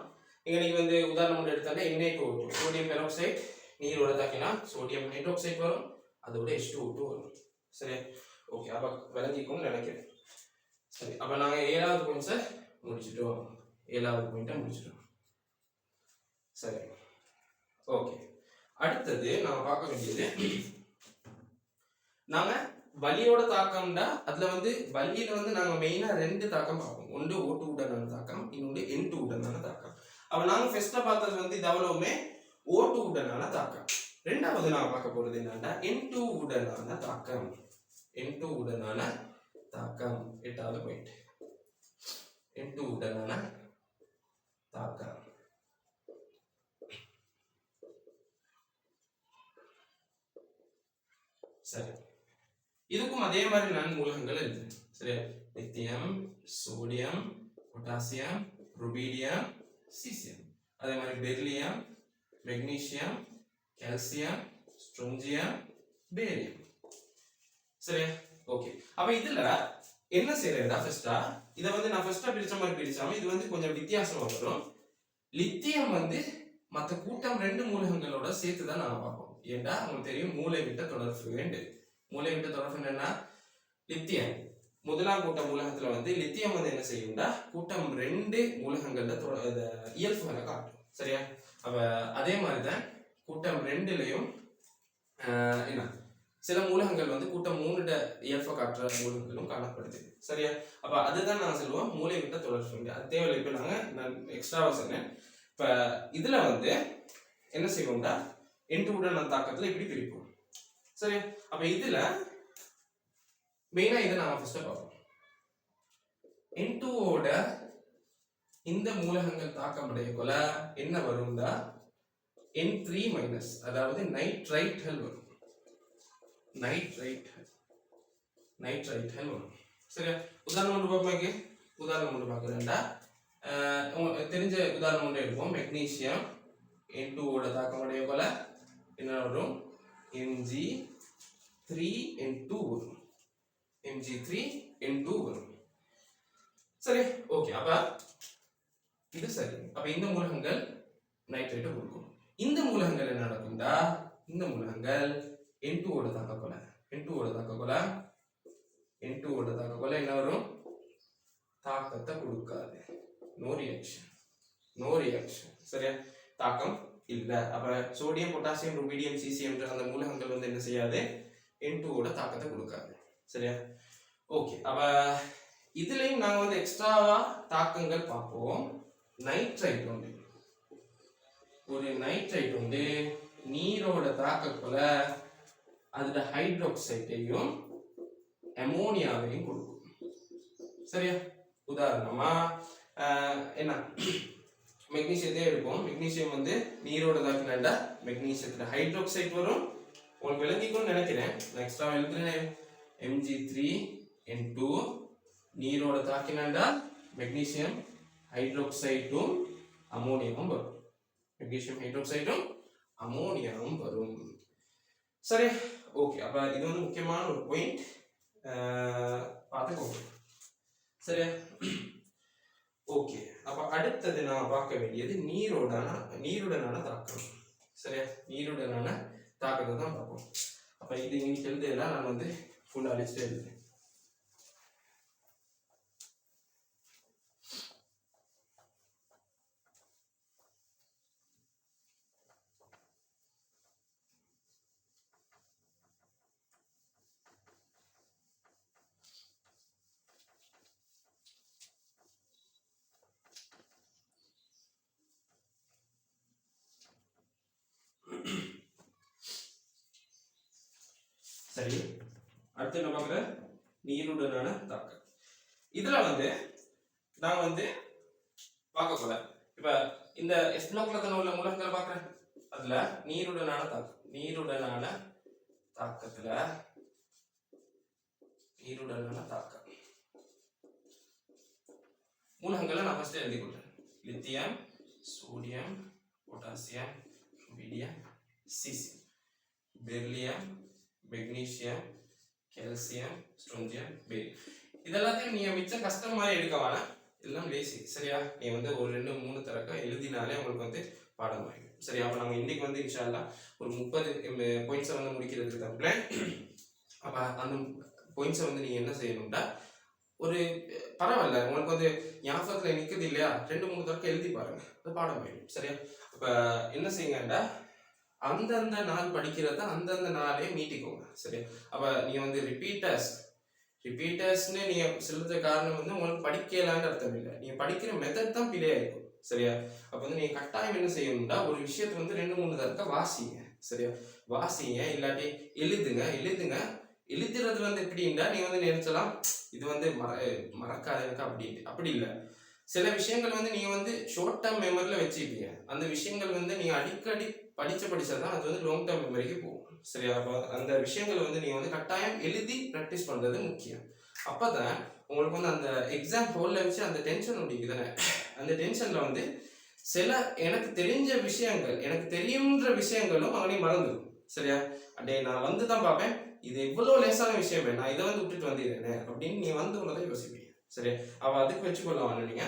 இங்க நீங்க வந்து உதாரணம் எடுத்தாலே Na2O2 சோடியம் பெராக்சைடு நீரோட தாக்கினா சோடியம் ஹைட்ராக்சைடு வரும், அதோட H2O2 வரும். சரி, ஓகே, அப்ப விளங்கிக்கும்னு நினைக்கிறேன். சரி, அப்ப நாங்க 7வது பாயிண்ட்ஸை முடிச்சிட்டோம். 7வது பாயிண்ட்டை முடிச்சிட்டோம். சரி, ஓகே. அடுத்தது நாம பார்க்க வேண்டியது, நாங்க வலியோட தாக்கம்டா அதுல வந்து வலியில வந்து நாங்க மெயினா 2 தாக்கம் பார்ப்போம். ஒன்று O2 உடனான தாக்கம், இன்னொன்று N2 உடனான தாக்கம். அப்ப நாங்க ஃபர்ஸ்டா பார்த்தது வந்து இது அவ்வளவுமே O2 உடனான தாக்கம். ரெண்டாவது நாங்க பார்க்க போறது என்னன்னா N2 உடனான தாக்கம். N2 உடனான தாக்கம் 8வது பாயிண்ட். N2 உடனான தாக்கம். சரி, இதுக்கும் அதே மாதிரி நன்மூலகங்கள் இருக்கு. சரியா, lithium, sodium, potassium, rubidium, caesium. அதே மாதிரி beryllium, magnesium, calcium, strontium, barium. சரியா, ஓகே. அப்ப இதுல என்ன செய்யறதா, ஃபர்ஸ்டா இத வந்து நான் ஃபர்ஸ்டா பிரிச்ச மாதிரி பிரிச்சாம இது வந்து கொஞ்சம் வித்தியாசமா வரும். லித்தியம் வந்து மற்ற கூட்டம் 2 மூலகங்களோட சேர்த்து தான் நாம பார்ப்போம். ஏண்டா உங்களுக்கு தெரியும் மூளை விட்ட தொடர்பு வேண்டு. மூளை விட்ட தொடர்பு என்னன்னா லித்தியம் முதலாம் கூட்ட மூலகத்துல வந்து லித்தியம் வந்து என்ன செய்யும்டா கூட்டம் 2 மூலகங்கள்ல இயல்புகளை காட்டும். சரியா, அப்ப அதே மாதிரிதான் கூட்டம் 2லயும் என்ன சில மூலகங்கள் வந்து கூட்டம் 3 இயல்பை காட்டுற மூலகங்களும் காணப்படுது. சரியா, அப்ப அதுதான் நான் சொல்லுவோம் மூளை விட்ட தொடர்பு. அது தேவையில்லை, இப்ப நான் எக்ஸ்ட்ராவா சொன்னேன். இப்ப இதுல வந்து என்ன செய்வோம்டா N2 உடனான தாக்கத்துல இப்படி பிரிப்போம். சரி, அப்ப இதுல மெயினா இதை நாம ஃபர்ஸ்ட் பார்ப்போம். N2 ஓட இந்த மூலகங்கள் தாக்கமடைய கொல என்ன வரும்டா N3 மைனஸ், அதாவது நைட்ரைட்கள் வரும். நைட்ரைட்கள் வரும். சரியா, உதாரணம் ஒன்று பார்ப்போம். உதாரணம் ஒன்று பார்க்கறேன்டா, தெரிஞ்ச உதாரணம் ஒன்று எடுப்போம். மெக்னீசியம் N2 ஓட தாக்கமடைய கொல என்ன வரும், Mg3N2 வரும். Mg3N2 வரும். சரி, ஓகே. அப்ப இது சரி. அப்ப இந்த மூலகங்கள் நைட்ரேட்டை கொடுக்கும். இந்த மூலகங்கள் என்ன நடக்கும்டா, இந்த மூலகங்கள் N2 ஓட தாக்கக்கொலை என்ன வரும், தாக்கத்தை கொடுக்காது. No reaction. சரியா, தாக்கம் இல்ல. அப்ப சோடியம், பொட்டாசியம், ருபீடியம், சீசியம் அந்த மூலகங்கள் வந்து என்ன செய்யாது, N2 ஓட தாக்கத்தை கொடுக்காது. சரியா, ஓகே. அப்ப இதுலயும் நாங்க வந்து எக்ஸ்ட்ராவா தாக்கங்கள் பார்ப்போம். நைட்ரைட் உண்டு, ஒரு நைட்ரைட் உண்டு நீரோட தாக்கக்குள்ள அதுல ஹைட்ரோக்சைடையும் அமோனியாவையும் கொடுக்கும். சரியா, உதாரணமா என்ன மெக்னீசியத்தையே எடுப்போம். மெக்னீசியம் வந்து நீரோட தாக்கினா மெக்னீசியத்துல ஹைட்ரோக்சைடு வரும். உங்களுக்கு விளங்கிக்கும்னு நினைக்கிறேன், நான் எக்ஸ்ட்ரா எழுதுறேன். Mg3N2 நீரோட தாக்கினா மெக்னீசியம் ஹைட்ரோக்சைடும் அமோனியமும் வரும். மெக்னீசியம் ஹைட்ரோக்சைடும் அமோனியாவும் வரும். சரி, ஓகே. அப்ப இது வந்து முக்கியமான ஒரு பாயிண்ட், பார்த்துக்கோங்க. சரியா, ஓகே. அப்ப அடுத்தது நான் பார்க்க வேண்டியது நீருடனான தாக்கம். சரியா, நீருடனான தாக்கத்தை தான் பார்ப்போம். அப்ப இது இன்னைக்கு எழுதுலாம் நான் வந்து ஃபுல்லா அடிச்சுட்டு எழுதுறேன். சரி, அடுத்து என்ன பார்க்குற, நீருடனான தாக்கம். இதுல வந்து நான் வந்து பார்க்க போல இப்ப இந்த எஸ்னோக்லத்தன உள்ள மூலகங்களை பார்க்குறேன். அதுல நீருடனான தாக்கத்துல மூலகங்களை நான் ஃபர்ஸ்ட் எழுதி கொடுத்தேன். Lithium, sodium, potassium, rubidium, caesium, beryllium, magnesium, calcium, strontium, barium. இதெல்லாத்தையும் நீங்க மிச்சம் கஷ்டம் மாதிரி எடுக்க வேணாம், எல்லாம் லேசி. சரியா? நீ வந்து ஒரு 2 3 தடவை எழுதினாலே உங்களுக்கு வந்து பாடம் ஆகிடும். சரியா? அப்ப நம்ம இன்னைக்கு வந்து இன்ஷா அல்லாஹ் ஒரு 30 பாயிண்ட்ஸை வந்து முடிக்கிறதுக்கு தான் பிளான். அப்ப அந்த பாயிண்ட்ஸை வந்து நீங்க என்ன செய்யணும்னா, ஒரு பரவாயில்ல உங்களுக்கு வந்து ஞாபகத்துல நிக்குது இல்லையா, 2 3 தடவை எழுதி பாருங்க, அது பாடம் ஆகிடும். சரியா? அப்ப என்ன செய்யுங்கண்டா, அந்தந்த நாள் படிக்கிறத அந்தந்த நாளே மீட்டிக்கோங்க. சரியா? அப்ப நீங்க வந்து ரிப்பீட்டர்ஸ்னு நீங்க சொல்றது காரணம் வந்து உங்களுக்கு படிக்கலான்னு அர்த்தம் இல்லை, நீங்க படிக்கிற மெத்தட் தான் பிழையா இருக்கும். சரியா? அப்ப வந்து நீங்க கட்டாயம் என்ன செய்யணும்னா, ஒரு விஷயத்தை வந்து 2 3 தடவை வாசிங்க. சரியா? வாசிங்க, இல்லாட்டி எழுதுங்க. எழுதுறது வந்து எப்படின்னா, நீங்க வந்து நினைச்சலாம் இது வந்து மறக்காது எனக்கு அப்படின்ட்டு. அப்படி இல்லை. சில விஷயங்கள் வந்து நீங்க வந்து ஷார்ட் டேர்ம் மெமரியில வச்சுப்பீங்க, அந்த விஷயங்கள் வந்து நீங்க அடிக்கடி படிச்சதான் அது வந்து லாங் டேர்ம் மெமரிக்கு போகும். சரியா? அப்ப அந்த விஷயங்களை வந்து நீங்க வந்து கட்டாயம் எழுதி ப்ராக்டிஸ் பண்றது முக்கியம். அப்பதான் உங்களுக்கு வந்து அந்த எக்ஸாம் ஹோல்ல வச்சு அந்த டென்ஷன் முடிக்குதுதானே, அந்த டென்ஷன்ல வந்து சில எனக்கு தெரிஞ்ச விஷயங்கள், எனக்கு தெரியுன்ற விஷயங்களும் அவனே மறந்துடும். சரியா? அடே நான் வந்து தான் பார்ப்பேன், இது எவ்வளவு லேசான விஷயம், நான் இதை வந்து விட்டுட்டு வந்துடுறேன் அப்படின்னு நீ வந்து உன்னதான் யோசிப்பீங்க. சரியா? அவ அதுக்கு வச்சுக்கொள்ள நீங்க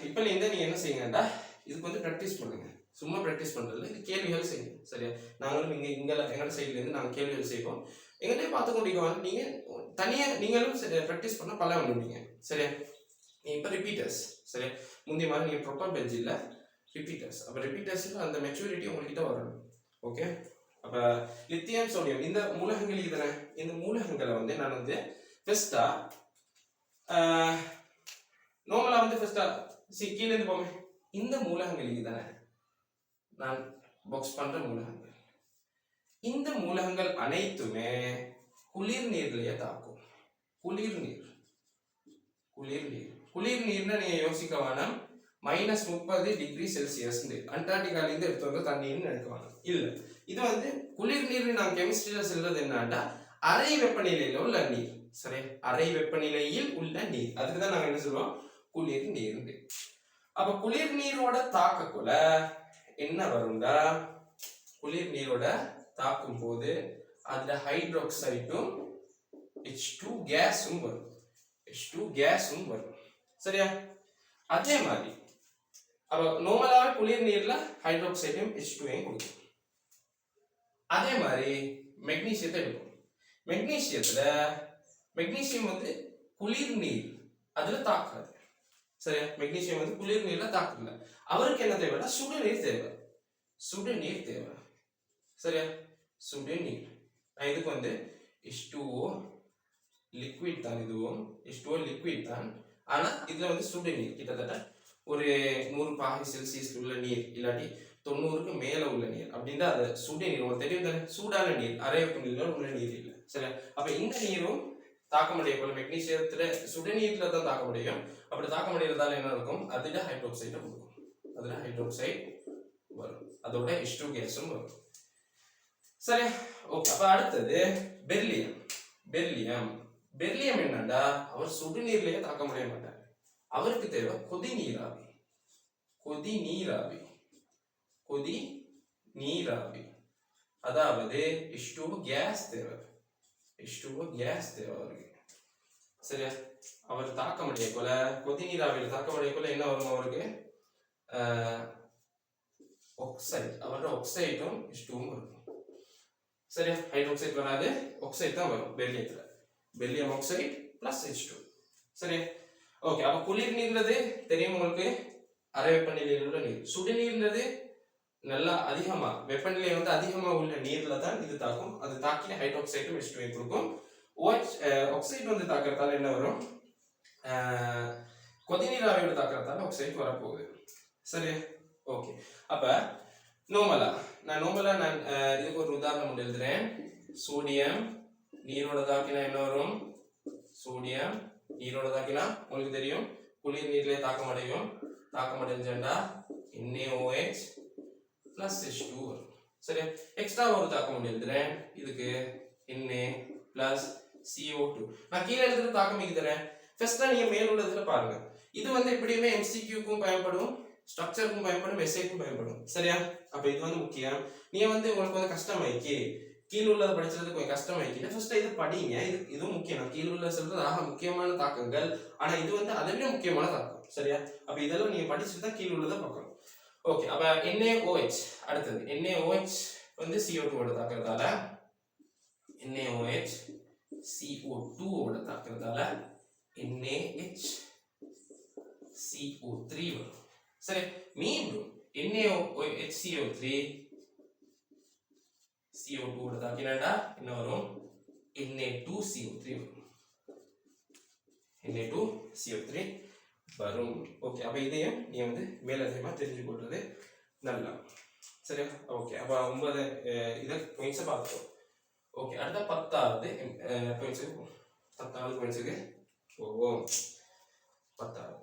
இப்ப நீங்க என்ன செய்யுங்கடா, இதுக்கு வந்து ப்ராக்டிஸ் பண்ணுங்க. சும்மா ப்ராக்டிஸ் பண்றதுல இது கேள்விகள் செய்யுங்க. சரியா? நாங்களும் எங்களோட சைட்ல இருந்து நாங்கள் கேள்விகள் செய்வோம், எங்கள்கிட்ட பார்த்து கொண்டிருக்கோம். நீங்க தனியா நீங்களும் ப்ராக்டிஸ் பண்ண பல வந்துடுவீங்க. சரியா? நீ இப்போ ரிப்பீட்டர்ஸ். சரியா? முந்தைய மாதிரி நீங்க ப்ராப்பர் பெஞ்ச் இல்லை, ரிப்பீட்டர்ஸ். அப்போ ரிப்பீட்டர்ஸ்ல அந்த மெச்சூரிட்டி உங்ககிட்ட வரணும். ஓகே? அப்ப லித்தியம் சோடியம் இந்த மூலகங்கள் இதுதானே, இந்த மூலகங்களை வந்து நான் வந்து ஃபர்ஸ்டா நார்மலா வந்து ஃபர்ஸ்டா கீழே இருந்து போமே, இந்த மூலகங்கள் இதுதானே நான் பாக்ஸ் பண்ற மூலகங்கள். இந்த மூலகங்கள் அனைத்துமே குளிர் நீர்லயே தாக்கும். குளிர் நீர்னா நீங்க யோசிக்க வேணாம் -30 டிகிரி செல்சியஸ் அண்டார்டிகால இருந்து எடுத்து வந்த தண்ணின்னு நினைக்க வேணாம். இல்ல, இது வந்து குளிர் நீர் நான் கெமிஸ்ட்ரியில சொல்றது என்னன்னா அறை வெப்பநிலையில உள்ள நீர். சரி, அறை வெப்பநிலையில் உள்ள நீர், அதுக்குதான் நாங்க என்ன சொல்லுவோம், குளிர் நீர். அப்ப குளிர் நீரோட தாக்கக்குள்ள என்ன வரும்டா, குளிர் நீரோட தாக்கும் போது அதுல ஹைட்ரோக்சைடும் H2 கேஸும் வரும். சரியா? அதே மாதிரி அப்ப நார்மலாவே குளிர் நீர்ல ஹைட்ரோக்சைடும் H2ஐயும் கொடுக்கும். அதே மாதிரி மெக்னீசியத்தை எடுக்கும். மெக்னீசியம் வந்து குளிர் நீர் அதுல தாக்காது. சரியா? மெக்னீசியம் வந்து குளிர் நீர்ல தாக்கல. அவருக்கு என்ன தேவைன்னா சுடுநீர் தேவை. சரியா? சுடுநீர். இதுக்கு வந்து H2O லிக்விட் தான், இதுவும் H2O லிக்விட் தான். ஆனா இதுல வந்து சுடுநீர் கிட்டத்தட்ட ஒரு 100 பாகை செல்சியஸ் உள்ள நீர், இல்லாட்டி 90க்கு மேல உள்ள நீர் அப்படின்னா அது சுடுநீர். உங்களுக்கு தெரியும் தானே, சூடான நீர், அறை வெப்பநிலையில உள்ள நீர் இல்லை. சரியா? அப்ப இந்த நீரும் தாக்கமடைய போல மெக்னீசியத்துல சுடுநீர்ல தான் தாக்கமடையும். அப்படி தாக்கமடைறதால என்ன இருக்கும், அதுல ஹைட்ரோக்சைடை கொடுக்கும். அதுல ஹைட்ரோக்சைடு வரும், அதோட H2 கேஸும் வரும். சரி, ஓகே. அப்ப அடுத்தது பெர்லியம் என்னண்டா, அவர் சுடுநீர்லயே தாக்க முடிய மாட்டார். அவருக்கு தேவை கொதி நீராவி. அதாவது H2 கேஸ் தேவை அவருக்கு. சரியா? அவர் தாக்க முடிய போல கொதி நீராவியில் தாக்க முடிய போல என்ன வரும் அவருக்கு, ஆக்சைடு. அவரோட ஆக்சைடும் H2ம் வரும். சரியா? ஹைட்ரோக்சைடு வராது, ஆக்சைடு தான் வரும் பெர்லியத்துல. Beryllium oxide plus H2. சரியா? ஓகே. அப்ப குளிர் நீர்ன்றது தெரியும் உங்களுக்கு, அறை வெப்பநிலையில் உள்ள நீர். சுடுநீர்ன்றது நல்லா அதிகமா வெப்பநிலை வந்து அதிகமா உள்ள நீர்ல தான் இது தாக்கும். அது தாக்கி ஹைட்ரோக்சைடும் H2ஐயும் கொடுக்கும். ஆக்சைடு வந்து தாக்குறதால என்ன வரும், கொதிநீராவியோட தாக்குறதால ஆக்சைடு வரப்போகுது. சரியா? ஓகே. அப்ப நார்மலா நான் இதுக்கு ஒரு உதாரணம் எழுதுறேன். சோடியம் நீரோட தாக்கினா என்ன வரும், சோடியம் நீரோட தாக்கினா உங்களுக்கு தெரியும் குளிர் நீர்லயே தாக்கமடைஞ்சா NaOH plus H2 வரும். சரியா? எக்ஸ்ட்ரா ஒரு தாக்கம் எழுதுறேன் இதுக்கு, Na plus CO2. நான் கீழே எழுதுற தாக்கம் எழுதுறேன். ஃபர்ஸ்ட் நீங்க மேல் உள்ளதுல பாருங்க. இது வந்து எப்படியுமே MCQ-க்கும் பயன்படும், ஸ்ட்ரக்சருக்கும் பயன்படும், எஸ்ஐக்கும் பயன்படும். சரியா? அப்ப இது வந்து முக்கியம். நீ வந்து உங்களுக்கு வந்து கஷ்டமாயிக்கி கீழே உள்ளதை படிச்சது கொஞ்சம் கஷ்டமாயிக்கல. ஃபர்ஸ்ட் இதை படிங்க. இதுவும் முக்கியம். கீழே உள்ள சொல்றது ஆக முக்கியமான தாக்கங்கள். ஆனா இது வந்து அதை விட முக்கியமான தாக்கம். சரியா? அப்ப இதெல்லாம் நீங்க படிச்சுட்டு தான் கீழே உள்ளதை பார்க்கணும். ஓகே, அப்ப NaOH அடுத்தது. NaOH வந்து CO2 ஓட தாக்குறதால NaOH CO2 ஓட தாக்குறதால NaHCO3 வரும். சரி, மீண்டும் NaOH CO2 ஓட தாக்கினாடா என்ன வரும்? Na2CO3 வரும். Na2CO3 வரும். ஓகே, அப்ப இதையும் நீ வந்து மேலதிகமா தெரிஞ்சு கொள்றது நல்லா. சரியா? ஓகே, அப்ப 9 இத பாயிண்ட்ஸ் பார்த்தோம். ஓகே, அடுத்த 10வது பாயிண்ட்ஸ்க்கு 10வது பாயிண்ட்ஸ்க்கு போவோம். 10வது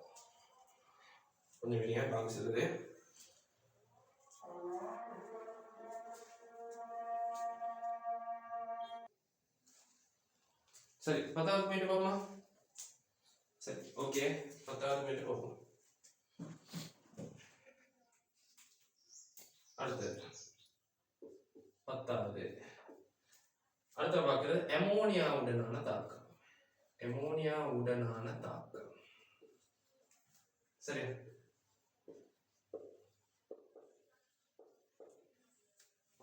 கொஞ்சம் வெளியா பாக்ஸ் இருக்குது. சரி, 10வது பாயிண்ட் பார்ப்போமா? சரி, ஓகே, 10வது பாயிண்ட் பார்ப்போம். அடுத்தது 10வது அடுத்த பார்க்கிறது அமோனியாவுடனான தாக்கம். அமோனியாவுடனான தாக்கம். சரியா?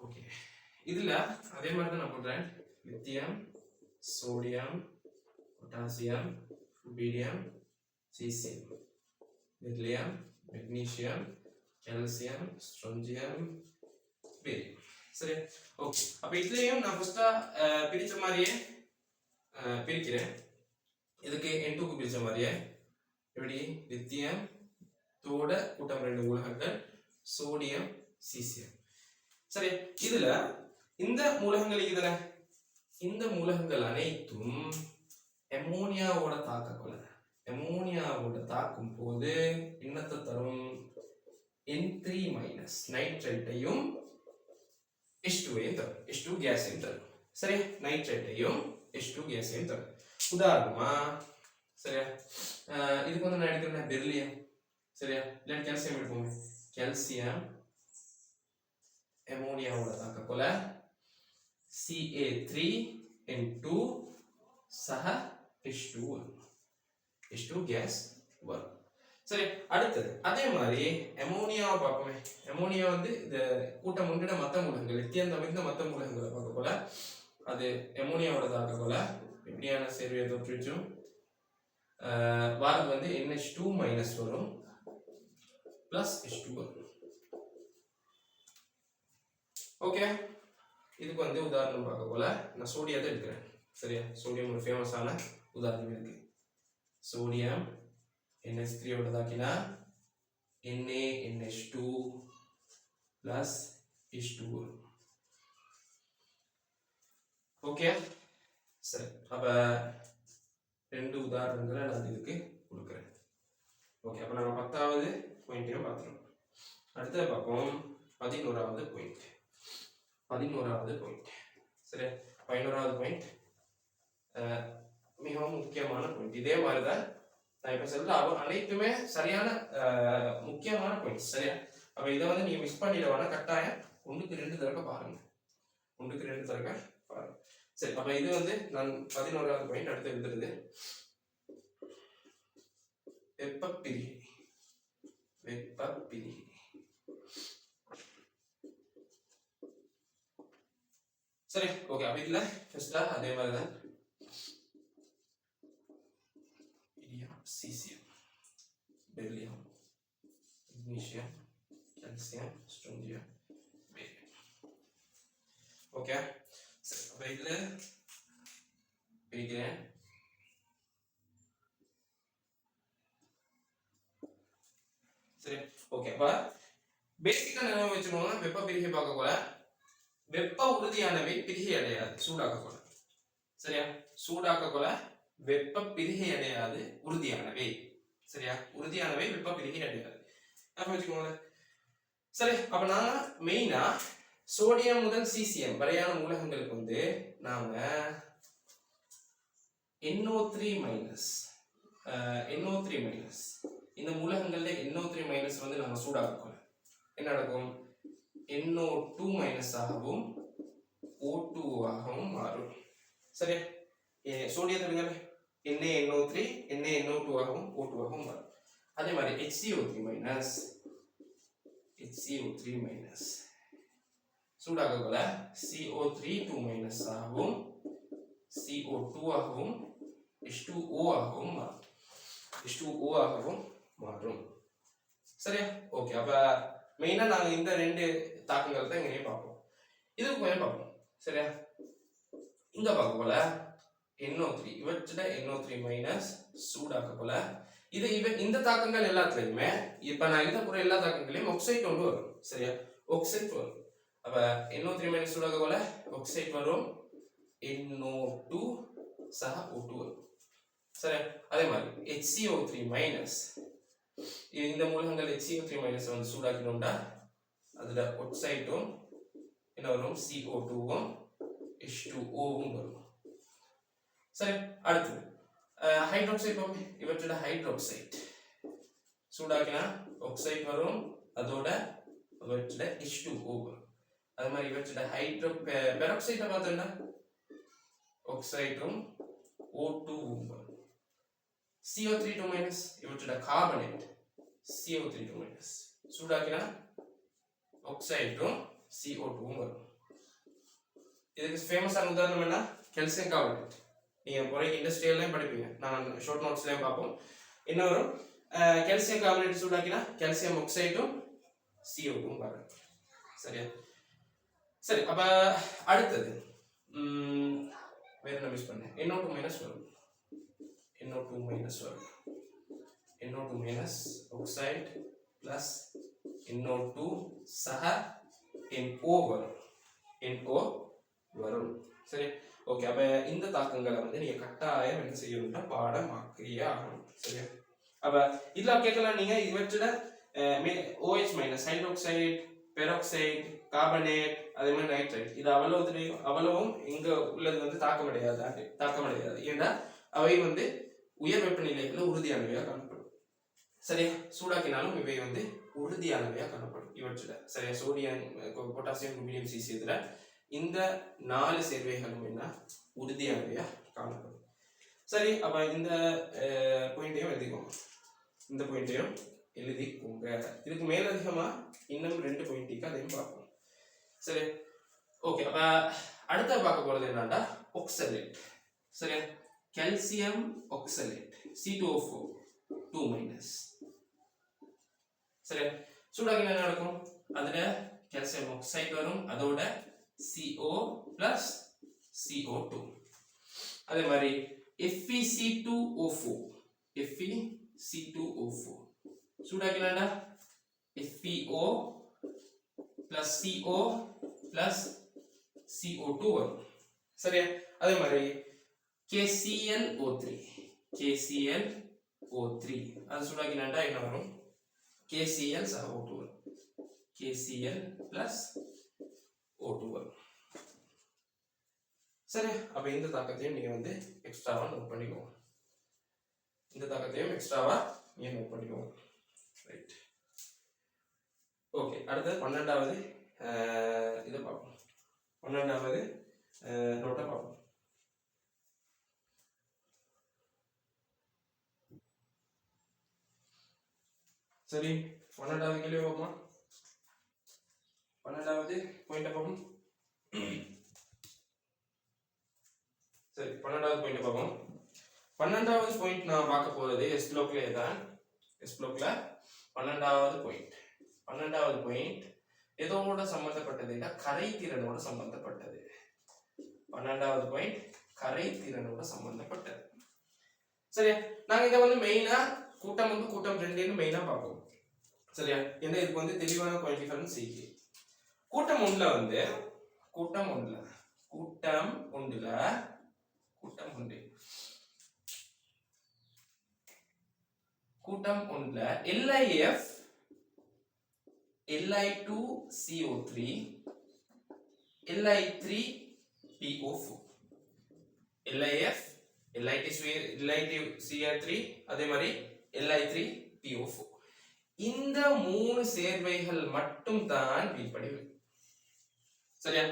ஓகே, இதுல அதே மாதிரி தான் நான் போடுறேன். Lithium, sodium, potassium, rubidium, caesium, beryllium, magnesium, calcium, strontium, barium. சரி, ஓகே. அப்ப இதுலயும் நான் ஃபர்ஸ்டா பிரிச்ச மாதிரியே பிரிக்கிறேன். இதுக்கு N2க்கு பிரிச்ச மாதிரியே எப்படி லித்தியம் தோட கூட்டம் 2 மூலகங்கள், சோடியம், சீசியம். சரி, இதுல இந்த மூலகங்கள் இதுல இந்த மூலகங்கள் அனைத்தும் அமோனியாவோட தாக்கக்குள்ள அமோனியாவோட தாக்கும் போது என்னத்தை தரும்? N3- நைட்ரேட்டையும் H2ஐயும் தரும். H2 கேஸையும் தரும். சரியா? நைட்ரேட்டையும் H2 கேஸையும் தரும். உதாரணமா சரியா, இதுக்கு வந்து நான் எடுக்கிறேன் பெரிலியம். சரியா? இல்லை கால்சியம் எடுப்போமே. கால்சியம் அமோனியாவோட தாக்கக்குள்ள Ca3N2 சக H2 வரும். H2 கேஸ் வரும். சரி, அடுத்தது அதே மாதிரி அமோனியாவை பார்ப்போமே. அமோனியா வந்து இந்த கூட்டம் முன்னிட மத்த மூலகங்கள், லித்தியம் தவிர்த்த மத்த மூலகங்களை பார்க்க போல அது அமோனியாவோட தாக்க போல எப்படியான சேர்வையை தொற்றுச்சும் வாரது வந்து NH2- வரும் பிளஸ் H2 வரும். ஓகே, இதுக்கு வந்து உதாரணம் பார்க்க போல நான் சோடியத்தை எடுக்கிறேன். சரியா? சோடியம் ஒரு ஃபேமஸான உதாரணம் இருக்கு. சோடியம் NH3 ஓட தாக்கினா NaNH2 plus H2 வரும். ஓகே, சரி, அப்ப 2 உதாரணங்களை நான் இதுக்கு கொடுக்கிறேன். ஓகே, அப்ப நம்ம 10வது பாயிண்டையும் பார்த்துருவோம். அடுத்தது பார்ப்போம் 11வது பாயிண்ட். 11வது பாயிண்ட். சரி, 11வது பாயிண்ட் மிகவும் முக்கியமான பாயிண்ட். இதே மாதிரிதான் நான் இப்ப சொல்ற அனைத்துமே சரியான முக்கியமான பாயிண்ட்ஸ். சரியா? அப்ப இதை வந்து நீங்க மிஸ் பண்ணிடுவானா கட்டாயம் 1க்கு 2 தடவை பாருங்க. 1க்கு 2 தடவை பாருங்க. சரி, அப்ப இது வந்து நான் 11வது பாயிண்ட் அடுத்து எழுதுறது வெப்பப்பிரிகை. வெப்பப்பிரிகை. சரி, ஓகே. அப்ப இதுல ஃபர்ஸ்டா அதே மாதிரி தான் cesium, beryllium, magnesium, calcium, strontium, barium. Okay, சரி, அப்ப இதுல பிரிக்கிறேன். சரி, ஓகே. அப்ப பேசிக்கா என்ன வச்சுக்கோங்க, வெப்ப பிரிகை பார்க்க போல வெப்ப உறுதியானவை பிரிகை அடையாது, சூடாக்க போல. சரியா? சூடாக்க போல வெப்ப பிரிகை அடையாது, உறுதியானவை. சரியா? உறுதியானவை வெப்ப பிரிகை அடையாது. அப்ப வச்சுக்கோங்க. சரி, அப்ப நான் மெயினா சோடியம் முதல் சீசியம் வரையான மூலகங்களுக்கு வந்து நாம NO3- இந்த மூலகங்கள்ல NO3- வந்து நாம சூடாக்க போல என்ன நடக்கும்? NO2- ஆகவும் O2 ஆகவும் மாறும். சரியா? சோடியத்தை எடுங்க, NaNO3 NaNO2 ஆகவும் O2 ஆகவும் மாறும். அதே மாதிரி HCO3 மைனஸ் சூடாக போல CO3 2 ஆகவும் CO2 ஆகவும் H2O ஆகவும் மாறும். H2O ஆகவும் மாறும். சரியா? ஓகே, அப்ப மெயினா நாங்க இந்த ரெண்டு தாக்கங்கள் தான் இங்கே பார்ப்போம். இதுக்கு மேலே பார்ப்போம். சரியா? இங்க பார்க்க போல NO3 இவற்றிட NO3 மைனஸ் சூடாக்க போல இது இந்த தாக்கங்கள் எல்லாத்துலயுமே இப்ப நான் எழுத போற எல்லா தாக்கங்களையும் ஆக்சைடு ஒன்று வரும். சரியா? ஆக்சைடு வரும். அப்ப NO3 மைனஸ் சூடாக்க போல ஆக்சைடு வரும், NO2 சහ O2 வரும். சரியா? அதே மாதிரி HCO3 மைனஸ் இந்த மூலகங்கள் HCO3 மைனஸ் வந்து சூடாக்கணும்டா அதுல ஆக்சைடும் என்ன வரும், CO2வும் H2Oவும் வரும். சரி, அடுத்து ஹைட்ரோக்சைடு பார்ப்போம். இவற்றோட ஹைட்ரோக்சைடு சூடாக்கினா ஆக்சைடு வரும், அதோட இவற்றோட H2O வரும். அது மாதிரி இவற்றோட பெராக்சைடை பார்த்தோம்னா ஆக்சைடும் O2வும் வரும். CO3 2 இவற்றோட கார்பனேட் CO3 2 சூடாக்கினா ஆக்சைடும் CO2வும் வரும். இதுக்கு ஃபேமஸான உதாரணம் என்ன, கால்சியம் கார்பனேட். நீங்க போய் இண்டஸ்ட்ரியல்லையும் படிப்பீங்க, நான் ஷார்ட் நோட்ஸ்லயும் பார்ப்போம். என்ன வரும், கால்சியம் கார்பனேட் சூடாக்கினா கால்சியம் ஆக்சைடும் CO2வும் வரும். சரியா? சரி, அப்ப அடுத்தது வேற என்ன மிஸ் பண்ணேன், NO2 மைனஸ் வரும். NO2 மைனஸ் வரும். NO2 minus oxide plus NO2 சහ NO வரும். NO வரும். சரி, ஓகே. அப்ப இந்த தாக்கங்களை வந்து நீங்க கட்டாயம் என்ன செய்யணும்னா பாடமாக்கியே ஆகணும். சரியா? அப்ப இதுல கேட்கலாம் நீங்க இவற்றோட OH minus hydroxide, peroxide, carbonate, அதே மாதிரி நைட்ரைட், இது அவ்வளவும் இங்க உள்ளது வந்து தாக்க முடியாது. ஏன்னா அவை வந்து உயர் வெப்பநிலைகளில் உறுதியானவையா காணப்படும். சரியா? சூடாக்கினாலும் இவை வந்து உறுதியானவையா காணப்படும் இவற்றில. சரியா? சோடியம், பொட்டாசியம், குரோமியம், சீசியத்துல இந்த 4 சேர்வைகளும் என்ன உறுதியானவையா காணப்படும். சரி, அப்ப இந்த பாயிண்டையும் எழுதிக்கோங்க. இந்த பாயிண்டையும் எழுதிக்கோங்க. இதுக்கு மேலதிகமா இன்னும் 2 பாயிண்ட்டுக்கு அதையும் பார்ப்போம். சரி, ஓகே. அப்ப அடுத்த பார்க்க போறது என்னன்னா ஆக்சலேட். சரியா? கால்சியம் ஆக்சலேட் C2O4 2 சரியா? சூடாக்கினா என்ன நடக்கும், அதுல கால்சியம் ஆக்சைடு வரும், அதோட CO plus CO2. அதே மாதிரி FeC2O4 சூடாக்கினா FeO plus CO plus CO2 வரும். சரியா? அதே மாதிரி KClO3 அது சூடாக்கினா என்ன வரும், KCl சහ O2 வரும். KCl plus O2 வரும். சரி, அப்ப இந்த தாக்கத்தையும் நீங்க வந்து எக்ஸ்ட்ராவா நோட் பண்ணிக்கோங்க. இந்த தாக்கத்தையும் எக்ஸ்ட்ராவா நீங்க நோட் பண்ணிக்கோங்க. Right, okay. அடுத்து 12வது இதை பார்ப்போம். 12வது நோட்டை பார்ப்போம். சரி, 12வது கேள்வி பார்ப்போமா? 12வது பாயிண்ட் பார்ப்போம். சரி, 12வது பாயிண்ட் பார்ப்போம். 12வது பாயிண்ட் நான் பார்க்க போறது எஸ் பிளாக்ல தான். எஸ் பிளாக்ல 12வது பாயிண்ட். 12வது பாயிண்ட் எதோட சம்பந்தப்பட்டதுன்னா கரைதிறனோட சம்பந்தப்பட்டது. 12வது பாயிண்ட் கரைதிறனோட சம்பந்தப்பட்டது. சரியா? நாங்க இத வந்து மெயினா கூட்டம் 1 கூட்டம் 2ன்னு மெயினா பார்ப்போம். சரியா? ஏன்னா இதுக்கு வந்து தெளிவான பாயிண்ட் டிஃபரன்ஸ் இருக்கு. கூட்டம் 1ல வந்து கூட்டம் 1ல LiF Li2CO3 Li3PO4 LiF Li2CO3 அதே மாதிரி Li3PO4 இந்த 3 சேர்வைகள் மட்டும் தான் வீழ்படிவு. சரியா?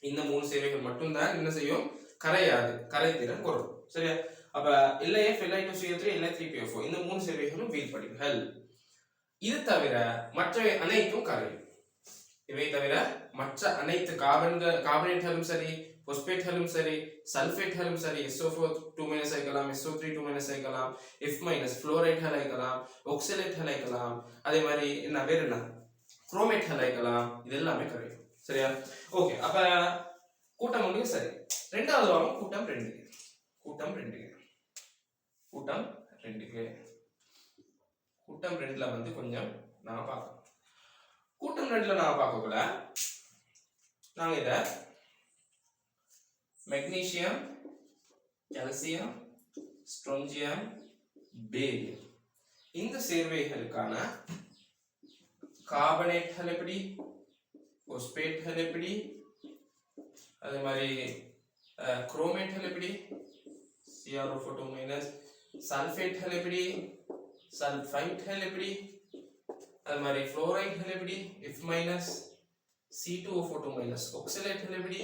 இந்த 3 சேர்வைகள் மட்டும்தான் என்ன செய்யும், கரையாது, கரைதிறன் குறையும். சரியா? அப்ப LiF, Li2CO3, Li3PO4 இந்த 3 சேர்வைகளும் வீல் படிவுகள். இது தவிர மற்ற அனைத்தும் கரையும். இவை தவிர மற்ற அனைத்து கார்பனேட்களும் சரி, பாஸ்பேட்களும் சரி, சல்ஃபேட்களும் சரி, SO4 2- ஆயிக்கலாம், SO3 2- ஆயிக்கலாம், F- ஃப்ளோரைட்கள் ஆயிக்கலாம், ஆக்சலேட்கள் ஆயிக்கலாம், அதே மாதிரி வேற என்ன குரோமேட்கள் ஆயிக்கலாம். இது எல்லாமே கரையும். சரியா? ஓகே, அப்ப கூட்டம் 1 சரி. ரெண்டாவது வாரம் கூட்டம் 2. கூட்டம் 2ல வந்து கொஞ்சம் நான் பார்க்கணும். கூட்டம் 2ல நான் பார்க்கக்குள்ள நாங்க இத மெக்னீசியம், கால்சியம், ஸ்ட்ரோன்சியம், பேரியம் இந்த சேர்வைகளுக்கான கார்பனேட்கள் எப்படி, பாஸ்பேட்கள் எப்படி, அதே மாதிரி குரோமேட்கள் எப்படி, CrO4 சல்ஃபேட்கள் எப்படி, சல்ஃபைட்கள் எப்படி, அது மாதிரி ஃப்ளோரைட்கள் எப்படி, F- C2O4 ஆக்சலேட்கள் எப்படி,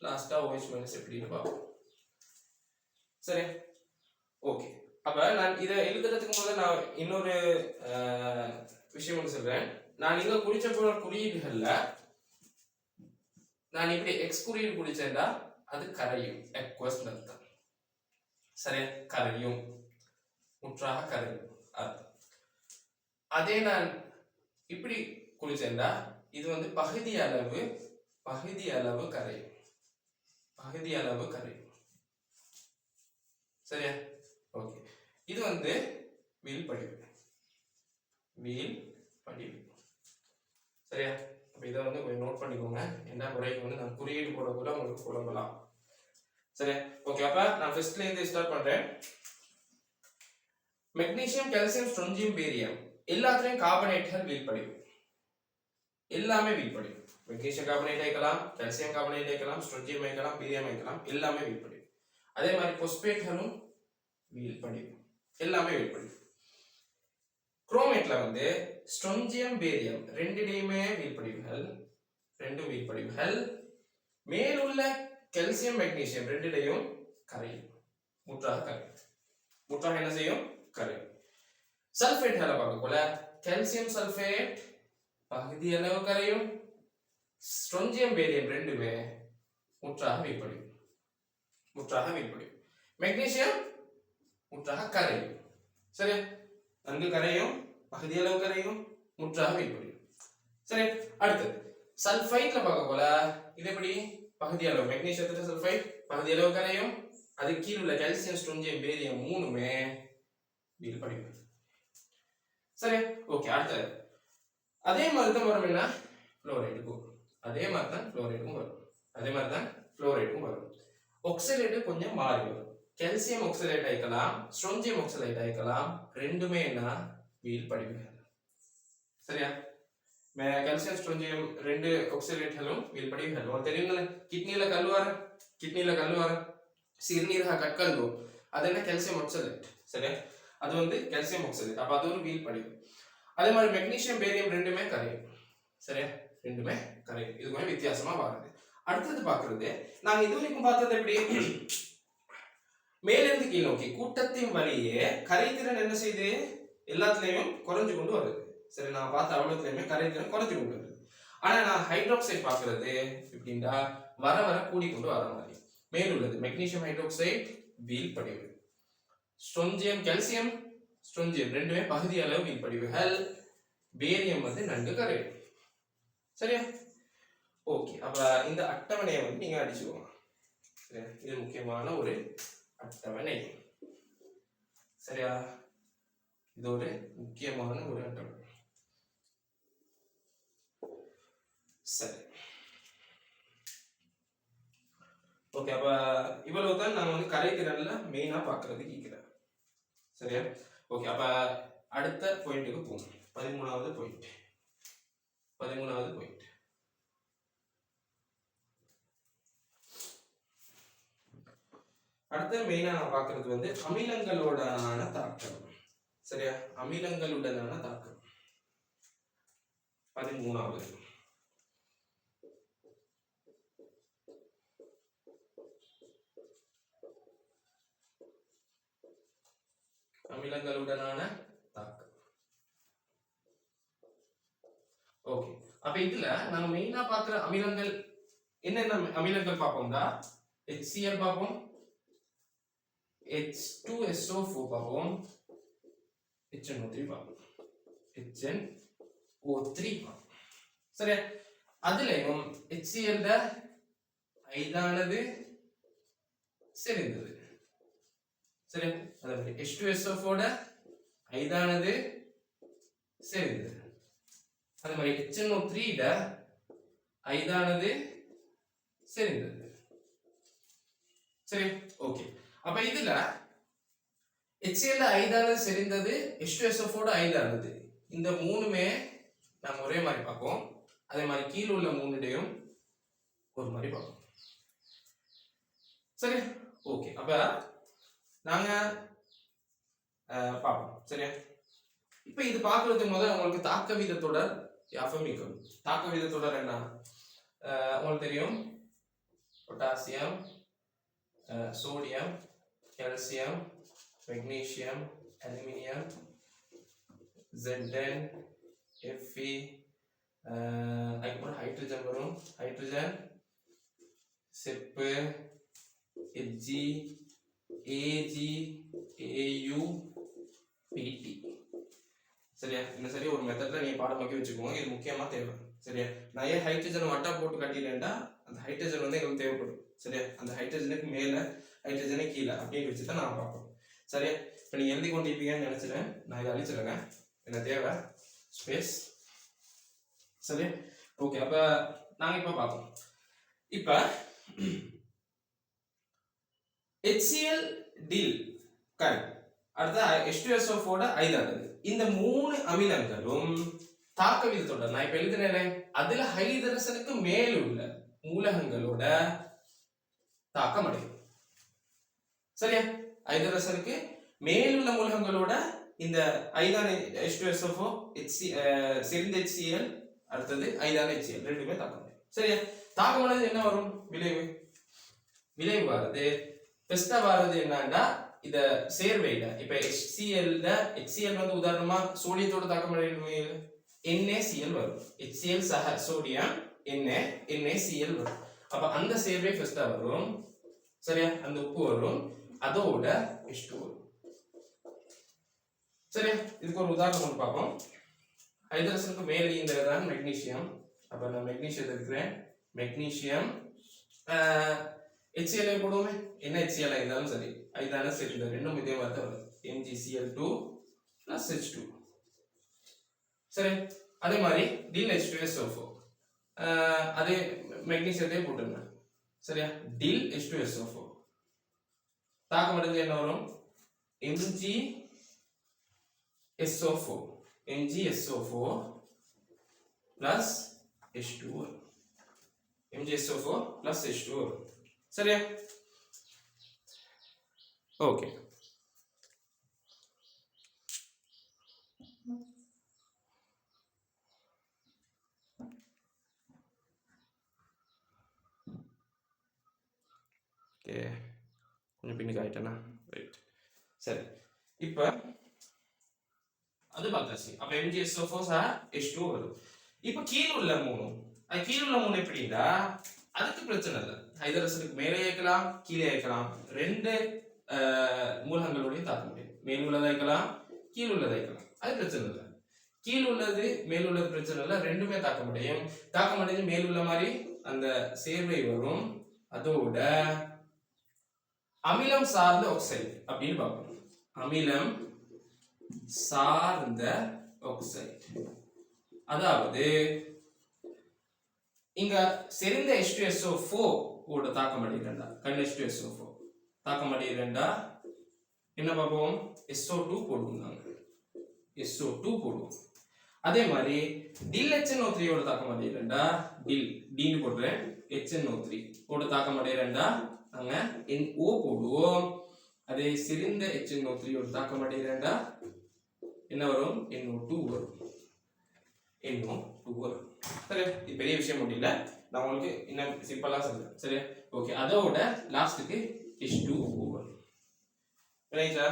லாஸ்டா OH- எப்படின்னு பார்ப்போம். சரி, ஓகே. அப்ப நான் இதை எழுதுறதுக்கு முதல்ல நான் இன்னொரு விஷயம் ஒன்று சொல்றேன். நான் இங்க குறிச்ச போற குறியீடுகள்ல நான் இப்படி எக்ஸ் குறியீடு குறிச்சேன்டா அது கரையும், எக்வஸ் அர்த்தம். சரியா? கரையும், முற்றாக கரையும் அர்த்தம். அதே நான் இப்படி குறிச்சேன்டா இது வந்து பகுதி அளவு கரையும், பகுதி அளவு கரையும். சரியா? ஓகே. இது வந்து வீல் படிவு. சரியா? அப்ப இதை வந்து கொஞ்சம் நோட் பண்ணிக்கோங்க. என்ன முறைக்கு வந்து நான் குறியீடு போடக்குள்ள உங்களுக்கு புலம்பலாம். சரியா? ஓகே, அப்ப நான் ஃபர்ஸ்ட்ல இருந்து ஸ்டார்ட் பண்றேன். மெக்னீசியம், கால்சியம், ஸ்ட்ரோன்சியம், பேரியம் எல்லாத்துலயும் கார்பனேட்கள் வீல் படிவு. எல்லாமே வீல் படிவு. மெக்னீசியம் கார்பனேட் ஆயிக்கலாம், கால்சியம் கார்பனேட் ஆயிக்கலாம், ஸ்ட்ரோன்சியம் ஆயிக்கலாம், பேரியம் ஆயிக்கலாம், எல்லாமே வீல் படிவு. அதே மாதிரி பாஸ்பேட்களும் வீல் படிவு, எல்லாமே வீல் படிவு. குரோமேட்ல வந்து ஸ்ட்ரோன்சியம், பேரியம் ரெண்டுடையுமே வீல் படிவுகள், ரெண்டும் வீல் படிவுகள். மேலுள்ள கால்சியம், மெக்னீசியம் ரெண்டுடையும் கரையும், முற்றாக கரையும். முற்றாக என்ன செய்யும்? கரையும். சல்ஃபேட்களை பார்க்க போல கால்சியம் சல்ஃபேட் பகுதி அளவு கரையும், ஸ்ட்ரோன்சியம், பேரியம் ரெண்டுமே முற்றாக வீல் படிவு, மெக்னீசியம் முற்றாக கரையும். சரி, நன்கு கரையும், பகுதி அளவு கரையும், முற்றாக வீல் படிவு. சரி, அடுத்து சல்ஃபைட்ல பார்க்க போல இது எப்படி பகுதி அளவு, மெக்னீசியத்துல சல்ஃபைட் பகுதி அளவு கரையும், அது கீழ உள்ள கால்சியம், ஸ்ட்ரோன்சியம், பேரியம் மூணுமே வீல் படிவு. சரி, ஓகே. அடுத்து அதே மாதிரி தான் வரும் என்ன, ஃப்ளோரைடுக்கும் அதே மாதிரி தான் ஃப்ளோரைடுக்கும் வரும். ஆக்சலேட் கொஞ்சம் மாறி வரும். கால்சியம் ஆக்சலேட் ஆயிக்கலாம், ஸ்ட்ரோன்சியம் ஆக்சலேட் ஆயிக்கலாம், ரெண்டுமே என்ன வீல் படிவுகள். சரியா? கால்சியம், ஸ்ட்ரோன்சியம் ரெண்டு ஆக்சலேட்களும் வீல் படிவுகள். உங்களுக்கு தெரியுங்களா, கிட்னில கல் வர சிறுநீரக கற்கள் அது என்ன கால்சியம் ஆக்சலேட். சரியா? அது வந்து கால்சியம் ஆக்சலேட், அப்ப அது ஒரு வீல் படிவு. அதே மாதிரி மெக்னீசியம், பேரியம் ரெண்டுமே கரையும். சரியா? ரெண்டுமே கரையும். இது கொஞ்சம் வித்தியாசமா வருது. அடுத்தது பாக்குறது நாங்க இது வரைக்கும் பார்த்தது எப்படி, மேலிருந்து கீழ் நோக்கி கூட்டத்தின் வழியே கரைதிறன் என்ன செய்யுது, எல்லாத்துலயும் குறைஞ்சு கொண்டு வருது. சரி, நான் பார்த்த அவ்வளவுலயுமே கரைதிறன் குறைஞ்சு கொண்டு வருது. ஆனா நான் ஹைட்ராக்சைடு பாக்குறது எப்படின்னா வர கூடி கொண்டு வர மாதிரி. மேலுள்ளது மெக்னீசியம் ஹைட்ராக்சைடு வீல் படிவு, ஸ்ட்ரோன்சியம், கால்சியம், ஸ்ட்ரோன்சியம் ரெண்டுமே பகுதி அளவு வீல் படிவுகள், பேரியம் வந்து நன்கு கரையும். சரியா? ஓகே, அப்ப இந்த அட்டவணையை வந்து நீங்க அடிச்சுக்கோங்க. சரியா? இது முக்கியமான ஒரு அட்டவணை. சரியா? இது ஒரு முக்கியமான ஒரு அட்டவணை. சரி, ஓகே. அப்ப இவ்வளவுதான் நான் வந்து கரைதிறன்ல மெயினா பாக்குறது கேட்கிறேன். சரியா? ஓகே, அப்ப அடுத்த பாயிண்ட்டுக்கு போவோம். 13வது பாயிண்ட். அடுத்த மெயினா நான் பாக்குறது வந்து அமிலங்களுடனான தாக்கம். சரியா? அமிலங்களுடனான தாக்கம் 13வது. அமிலங்களுடனான தாக்கம். ஓகே, அப்ப இதுல நம்ம மெயினா பாக்குற அமிலங்கள் என்னென்ன அமிலங்கள் பார்ப்போம்டா, HCl பார்ப்போம், H2SO4 பார்ப்போம், HNO3 பார்ப்போம், HNO3 பார்ப்போம். சரியா? அதுலயும் HCl ட ஐதானது செறிந்தது. சரியா? அதே மாதிரி H2SO4 ட ஐதானது செறிந்தது. அதே மாதிரி HNO3 ட ஐதானது செறிந்தது. சரி, ஓகே. அப்ப இதுல HCl ஐதானது செறிந்தது, H2SO4 ஐதானது, இந்த மூணுமே நம்ம ஒரே மாதிரி பார்ப்போம். அதே மாதிரி கீழே உள்ள மூணுடையும் ஒரு மாதிரி பார்ப்போம். சரி, ஓகே. அப்ப நாங்க பார்ப்போம். சரியா? இப்ப இது பார்க்கறதுக்கு முதல்ல உங்களுக்கு தாக்க வீத தொடர் யாஃபமிக்கும். தாக்க வீத தொடர் என்ன உங்களுக்கு தெரியும். Potassium, sodium, calcium, magnesium, aluminium, Zn, Fe, அதுக்கப்புறம் ஹைட்ரஜன் வரும். ஹைட்ரஜன், செப்பு, Hg, Ag, Au, Pt. சரியா? இந்த சரி ஒரு மெத்தட்ல நீங்க பாடமாக்கி வச்சுக்கோங்க. இது முக்கியமா தேவை. சரியா? நான் ஏன் ஹைட்ரஜன் வட்டா போட்டு கட்டிட்டேன்டா, அந்த ஹைட்ரஜன் வந்து எங்களுக்கு தேவைப்படும். சரியா? அந்த ஹைட்ரஜனுக்கு மேல ஹைட்ரஜனுக்கு கீழே அப்படின்னு வச்சு தான் நான் பார்ப்போம். சரியா? இப்போ நீங்க எழுதி கொண்டிருப்பீங்கன்னு நினைச்சிட்டேன். நான் இதை அழிச்சிருங்க, என்ன தேவை ஸ்பேஸ். சரி, ஓகே. அப்ப நாங்க இப்ப பார்ப்போம். இப்ப HCl டில் கன் அடுத்த H2SO4 ஐதானது, இந்த மூணு அமிலங்களும் தாக்க வீதத்தோட நான் இப்ப எழுதுறேன். அதுல ஹைட்ரஜனுக்கு மேல் உள்ள மூலகங்களோட தாக்கம் அடையும். சரியா? ஹைட்ரஜனுக்கு மேலுள்ள மூலகங்களோட இந்த ஐதான H2SO4 செறிந்த HCl அடுத்தது ஐதான HCl ரெண்டுமே தாக்கம் அடையும். சரியா? தாக்கம் அடைஞ்சது என்ன வரும்? விளைவு வருது. பெஸ்டா வருது என்னன்னா இத சேர்வையில இப்ப HCl வந்து உதாரணமா சோடியத்தோட தாக்கம் அடையும், NaCl வரும். HCl சக சோடியம் NaCl வரும். அப்ப அந்த சேர்வை ஃபர்ஸ்டா வரும். சரியா? அந்த உப்பு வரும், அதோட H2 வரும். சரியா? இதுக்கு ஒரு உதாரணம் ஒன்று பார்ப்போம். ஹைட்ரஜனுக்கு மேலே இந்த இடம் மெக்னீசியம். அப்ப நான் மெக்னீசியத்தை இருக்கிறேன். மெக்னீசியம் HCl போடுவோமே, என்ன HCl இருந்தாலும் சரி ஐதான சேர்ந்த ரெண்டும் இதே மாதிரி தான் வரும். MgCl2 plus H2. சரி, அதே மாதிரி டில் H2SO4 அதே மெக்னீசியத்தை போட்டுருங்க. சரியா? டில் H2SO4 தாக்கம் அடைஞ்சு என்ன வரும்? MgSO4 plus H2 வரும். MgSO4 plus H2 வரும். சரியா? ஓகே. கொஞ்சம் பின்னுக்கு ஆயிட்டேனா? ரைட். சரி, இப்ப அது பார்த்தாச்சு. அப்ப MgSO4 H2 வரும். இப்ப கீழே உள்ள மூணு எப்படின்னா அதுக்கு பிரச்சனை இல்லை. ஹைட்ரஜனுக்கு மேலே ஏக்கலாம், கீழே ஏக்கலாம், ரெண்டு மூலகங்களோடையும் தாக்க முடியும். மேல் உள்ளதை ஏக்கலாம், கீழ் உள்ளதை ஏக்கலாம், அது பிரச்சனை இல்லை. கீழ் உள்ளது மேல் உள்ளது பிரச்சனை இல்லை, ரெண்டுமே தாக்க முடியும். தாக்க முடிஞ்சு மேல் உள்ள மாதிரி அந்த சேர்வை வரும். அதோட அமிலம் சார்ந்த ஆக்சைடு அப்படின்னு பார்ப்போம். அமிலம் சார்ந்த ஆக்சைடு, அதாவது இங்க செறிந்த H2SO4 ஓட தாக்கம் அடைகிறண்டா, கண் H2SO4 தாக்கம் அடைகிறண்டா என்ன பார்ப்போம்? SO2 போடுவோம். நாங்க SO2 போடுவோம். அதே மாதிரி டில் HNO3 ஓட தாக்கம் அடைகிறண்டா, டின்னு போடுறேன், HNO3 ஓட தாக்கம் அடைகிறண்டா நாங்க NO போடுவோம். அதே செறிந்த HNO3 ஓட தாக்கம் அடைகிறண்டா என்ன வரும்? NO2 வரும். NO2 வரும். சரி, இது பெரிய விஷயம் முடியல, நான் உங்களுக்கு இன்னும் சிம்பிளா சொல்றேன். சரியா? ஓகே. அதோட லாஸ்ட்டுக்கு H2O வரும். ரைட்டா?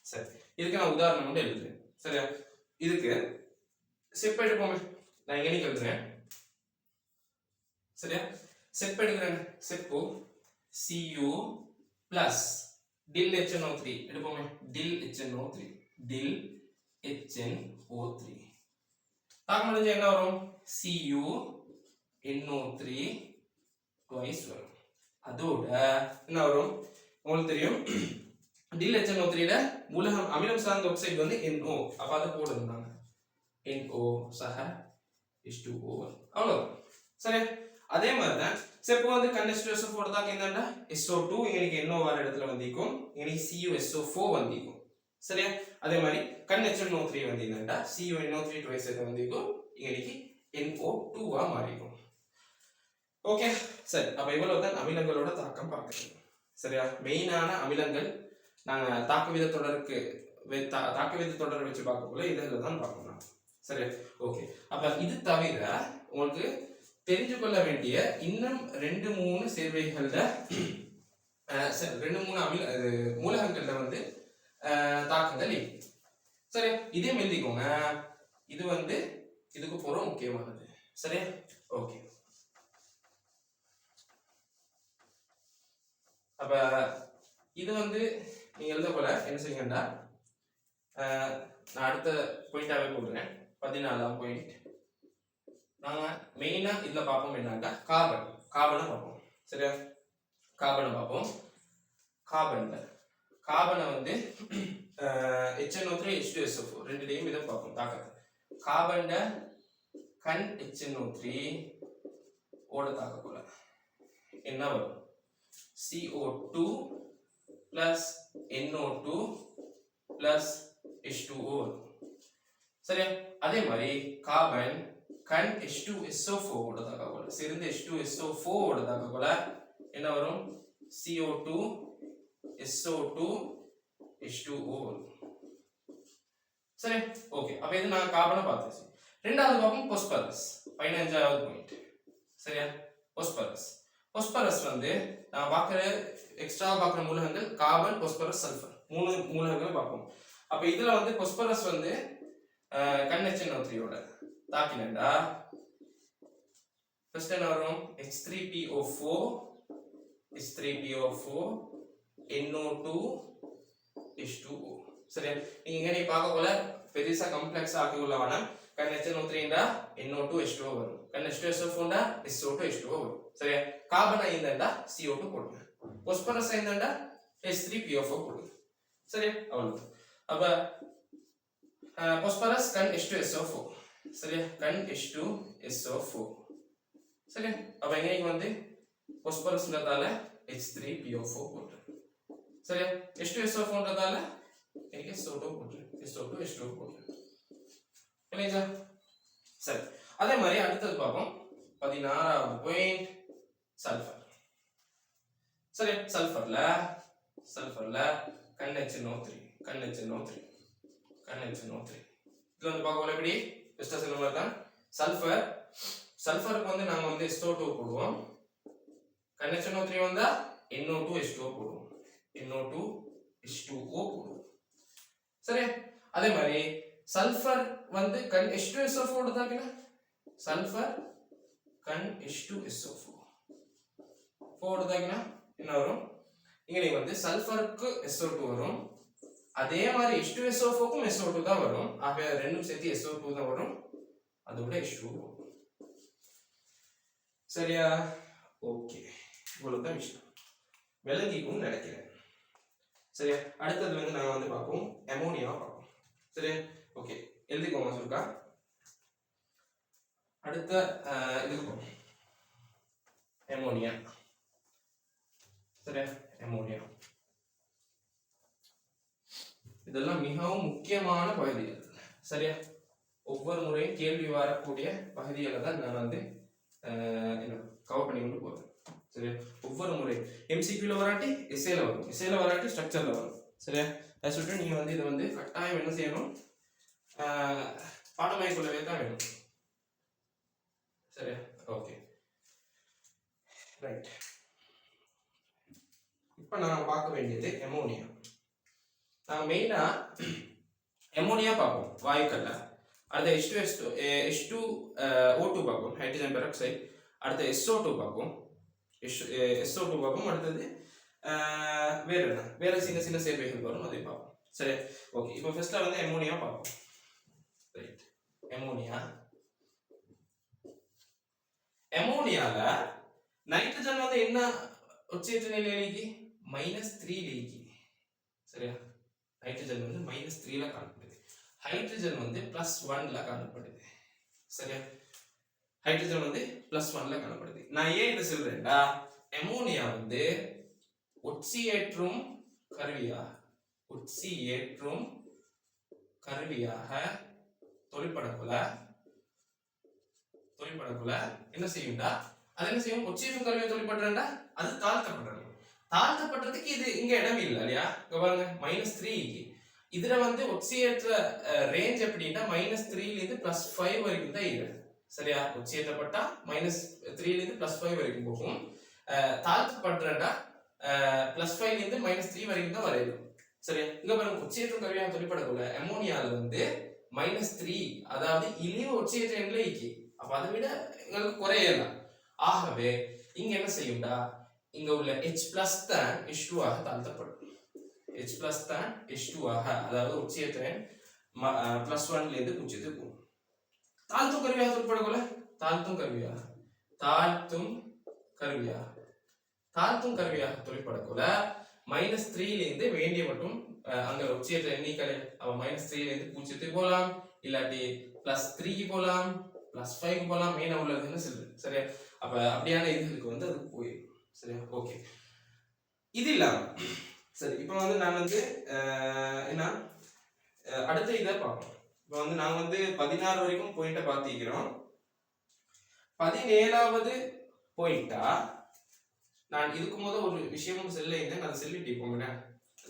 சரி, இதுக்கு நான் உதாரணம் வந்து எழுதுறேன். சரியா? இதுக்கு ஸ்டெப் எடுப்போமே. நான் எங்க எழுதுறேன். சரியா? ஸ்டெப் எடுக்கிறேன். Step Cu plus dil HNO3 எடுப்போமே. dil HNO3 dil HNO3 தாக்கம் அடைஞ்சா என்ன வரும்? CuNO3 twice வரும். அதோட என்ன வரும்? உங்களுக்கு தெரியும் dil HNO3 ல மூலகம் அமிலம் சார்ந்த ஆக்சைடு வந்து NO. அப்ப அத போடுறாங்க. NO சஹ H2O அவ்வளவு. சரி, அதே மாதிரி தான் இப்போ வந்து கண்டென்ஸ்ட் போடுறதாக்கு என்னன்னா SO2 இங்க NO வர இடத்துல வந்திருக்கும், இங்க CuSO4 வந்திருக்கும். சரியா? அதே மாதிரி HNO3 வந்து என்னன்னா CuNO3 twice வந்திருக்கும், இங்க NO2 ஆ மாறிடும். ஓகே, சரி. அப்ப இவ்வளவு தான் அமிலங்களோட தாக்கம் பார்க்கிறது. சரியா? மெயினான அமிலங்கள் நாங்க தாக்குவித தொடருக்கு தாக்குவித தொடரை வச்சு பார்க்கக்குள்ள இதெல்லாம் தான் பார்க்கணும். சரியா? ஓகே. அப்ப இது தவிர உங்களுக்கு தெரிஞ்சு கொள்ள வேண்டிய இன்னும் 2-3 சேர்வைகள்ல 2-3 மூலகங்கள்ல வந்து தாக்கங்கள் இருக்கு. சரி, இதே எழுதிக்கோங்க. இது வந்து இதுக்கு போற முக்கியமானது. சரியா? ஓகே. அப்ப இது வந்து நீங்க எழுத போல என்ன செய்யுங்கடா, நான் அடுத்த பாயிண்டாவே போடுறேன். 14ஆம் பாயிண்ட். நாங்க மெயினா இதுல பார்ப்போம் என்னன்னா கார்பனை பார்ப்போம். சரியா? கார்பனை பார்ப்போம். கார்பனை வந்து HNO3 H2SO4 ரெண்டுலயும் இதை பார்ப்போம் தாக்கத்தை. கார்பன்ட கண் HNO3 ஓட தாக்கக்குள்ள என்ன வரும்? CO2 plus NO2 plus H2O வரும். சரியா? அதே மாதிரி கார்பன் கண் H2SO4 ஓட தாக்கக்குள்ள சேர்ந்து H2SO4 ஓட தாக்கக்குள்ள என்ன வரும்? CO2 SO2 H2O வரும். சரி, ஓகே. அப்ப இது நான் கார்பனை பார்த்தாச்சு. ரெண்டாவது பார்ப்போம் பாஸ்பரஸ். 15வது பாயிண்ட். சரியா? பாஸ்பரஸ் வந்து நான் பார்க்குற எக்ஸ்ட்ரா பார்க்குற மூலகங்கள் கார்பன், பாஸ்பரஸ், சல்ஃபர் 3 மூலகங்கள் பார்ப்போம். அப்ப இதுல வந்து பாஸ்பரஸ் வந்து கண் HNO3 ஓட தாக்கினேன்டா ஃபர்ஸ்ட் என்ன வரும்? H3PO4 NO2 H2O. சரியா? நீங்க இங்க பார்க்க போல பெருசா காம்ப்ளெக்ஸ் ஆக்கி உள்ள வேணாம். கண் HNO3 ண்டா NO2 H2O வரும். கண் H2SO4 ண்டா SO2 H2O வரும். சரியா? கார்பன் ஐந்தண்டா CO2 போடுங்க. பாஸ்பரஸ் ஐந்தண்டா H3PO4 போடுங்க. சரியா? அவ்வளவு. அப்ப பாஸ்பரஸ் கண் H2SO4. சரியா? கண் H2SO4. சரியா? அப்ப இங்க வந்து பாஸ்பரஸ்ன்றதால H3PO4 போடுறேன். சரியா? H2SO4ன்றதால இங்க SO2 போடுறேன். SO2 H2O போடுறேன். இல்லையா? சரி, அதே மாதிரி அடுத்தது பார்ப்போம். 16வது பாயிண்ட் சல்ஃபர். சரி, சல்ஃபர்ல கண் HNO3 இது வந்து பார்க்க போல எப்படி பெஸ்டா சொல்ல மாதிரி தான். சல்ஃபருக்கு வந்து நாங்க வந்து SO2 போடுவோம். கண் HNO3 வந்தா NO2 H2O போடுவோம். NO2 H2O போடுவோம். சரி, அதே மாதிரி சல்ஃபர் வந்து கண் H2SO4 தாக்கினா சல்ஃபர் கண் H2SO4 தாக்கினா என்ன வரும்? இங்க வந்து சல்ஃபருக்கு SO2 வரும். அதே மாதிரி H2SO4 க்கும் SO2 தான் வரும். ஆக ரெண்டும் சேர்த்து SO2 தான் வரும். அதோட H2O. சரியா? ஓகே, இவ்வளவுதான் விஷயம். விளங்கிக்கும் நினைக்கிறேன். சரியா? அடுத்தது வந்து நாங்க வந்து பார்ப்போம் அமோனியா பார்ப்போம். சரியா? ஓகே, எழுதிக்கோங்க சொல்லுக்கா. அடுத்த இதுக்கு போவோம். அமோனியா. சரியா? அமோனியா இதெல்லாம் மிகவும் முக்கியமான பகுதிகள். சரியா? ஒவ்வொரு முறையும் கேள்வி வரக்கூடிய பகுதிகளை தான் நான் வந்து கவர் பண்ணி கொண்டு போறேன். சரியா? ஒவ்வொரு முறை MCQல வராட்டி எஸ்ஏல வரும், எஸ்ஏல வராட்டி ஸ்ட்ரக்சர்ல வரும். சரியா? அதை சொல்லிட்டு நீங்க வந்து இதை வந்து கட்டாயம் என்ன செய்யணும்? பாடமாய்க்குள்ளவே தான் வேணும். சரியா? Okay, right. இப்போ நான் பார்க்க வேண்டியது அமோனியா. நான் மெயினா அமோனியா பார்ப்போம் வாயுக்கல்ல. அடுத்து H2O2 பார்ப்போம் ஹைட்ரஜன் பெராக்சைடு. அடுத்து SO2 பார்ப்போம். SO2 பார்ப்போம். அடுத்தது வேற என்ன வேற சின்ன சின்ன சேர்வைகள் வரும் அதை பார்ப்போம். சரி ஓகே. இப்போ ஃபர்ஸ்ட்ல வந்து அமோனியா பார்ப்போம். ரைட் அமோனியால நைட்ரஜன் வந்து என்ன ஒட்சியேற்ற நிலையில இருக்கு -3 ல இருக்கு. சரியா நைட்ரஜன் வந்து -3 ல காணப்படுது. ஹைட்ரஜன் வந்து +1 ல காணப்படுது. சரியா ஹைட்ரஜன் வந்து +1 ல காணப்படுது. நான் ஏன் இத சொல்றேன்டா அமோனியா வந்து ஒட்சியேற்றும் கருவியாக தொழிற்படக்குள்ள என்ன செய்யும்டா அது என்ன செய்யும் ஒட்சியேற்றும் கருவியை தொழிற்படுறா அது தாழ்த்தப்படுறதுக்கு இது இங்க இடம் இல்லை இல்லையா. இங்க பாருங்க -3 இதுல வந்து ஒட்சியேற்ற ரேஞ்ச் எப்படின்னா -3 ல இருந்து +5 வரைக்கும் தான் இருக்கு. சரியா ஒட்சியேற்றப்பட்டா -3 ல இருந்து +5 வரைக்கும் போகும். தாழ்த்தப்படுறா +5 ல இருந்து -3 வரைக்கும் தான் வரையும். சரியா இங்க பாருங்க ஒட்சியேற்றும் கருவியாக தொழிற்படக்குள்ள அமோனியால வந்து -3 அதாவது இழிவு ஒட்சியேற்ற நிலை இருக்கு. அப்ப அதை விட எங்களுக்கு குறையலாம். ஆகவே இங்க என்ன செய்யும்டா இங்க உள்ள H+ தான் H2 ஆக தாழ்த்தப்படும். H+ தான் H2 ஆக அதாவது ஒட்சியேற்றம் +1 ல இருந்து 0 க்கு போகும். தாழ்த்தும் கருவியாக தொழிற்படக்குள்ள தாழ்த்தும் கருவியாக தொழிற்படக்குள்ள -3 ல இருந்து வேண்டிய மட்டும் அங்க ஒட்சியேற்ற எண்ணிக்கை அவ -3 ல இருந்து 0 க்கு போலாம், இல்லாட்டி +3 க்கு போலாம், +5 க்கு போலாம். மெயினா உள்ளதுன்னு சொல்றேன். சரியா அப்ப அப்படியான இதுக்கு வந்து அது போயிடும். சரியா ஓகே. இது இல்லாம சரி இப்போ வந்து நான் வந்து என்ன அடுத்த இதை பார்ப்போம். இப்போ வந்து நான் வந்து 16 வரைக்கும் பாயிண்ட பார்த்திக்கிறோம். 17வது பாயிண்டா நான் இதுக்கு முத ஒரு விஷயமும் செல்ல இருந்தேன். அதை சொல்லிட்டு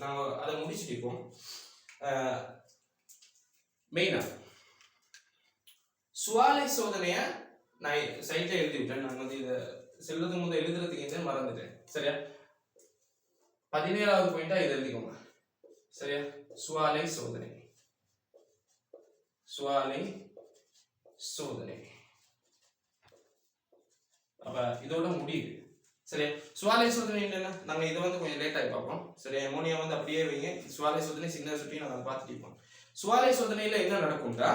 நான் அதை முடிச்சுட்டு மெயினா சுவாலை சோதனைய நான் சைட்ல எழுதி விட்டேன். நான் வந்து இதை செல்றதுக்கு முத எழுதுறதுக்கு மறந்துட்டேன். சரியா 17வது பாயிண்டா இதை எழுதிக்கோங்க. சரியா சுவாலை சோதனை அப்ப இதோட முடியுது. சரியா சுவாலை சோதனை என்ன நாங்க இதை வந்து கொஞ்சம் லேட் ஆகி பார்ப்போம். சரியா அமோனியா வந்து அப்படியே வைங்க. சுவாலை சோதனை சின்ன சுற்றி நாங்க பார்த்துட்டு இருப்போம். சுவாலை சோதனையில என்ன நடக்கும்டா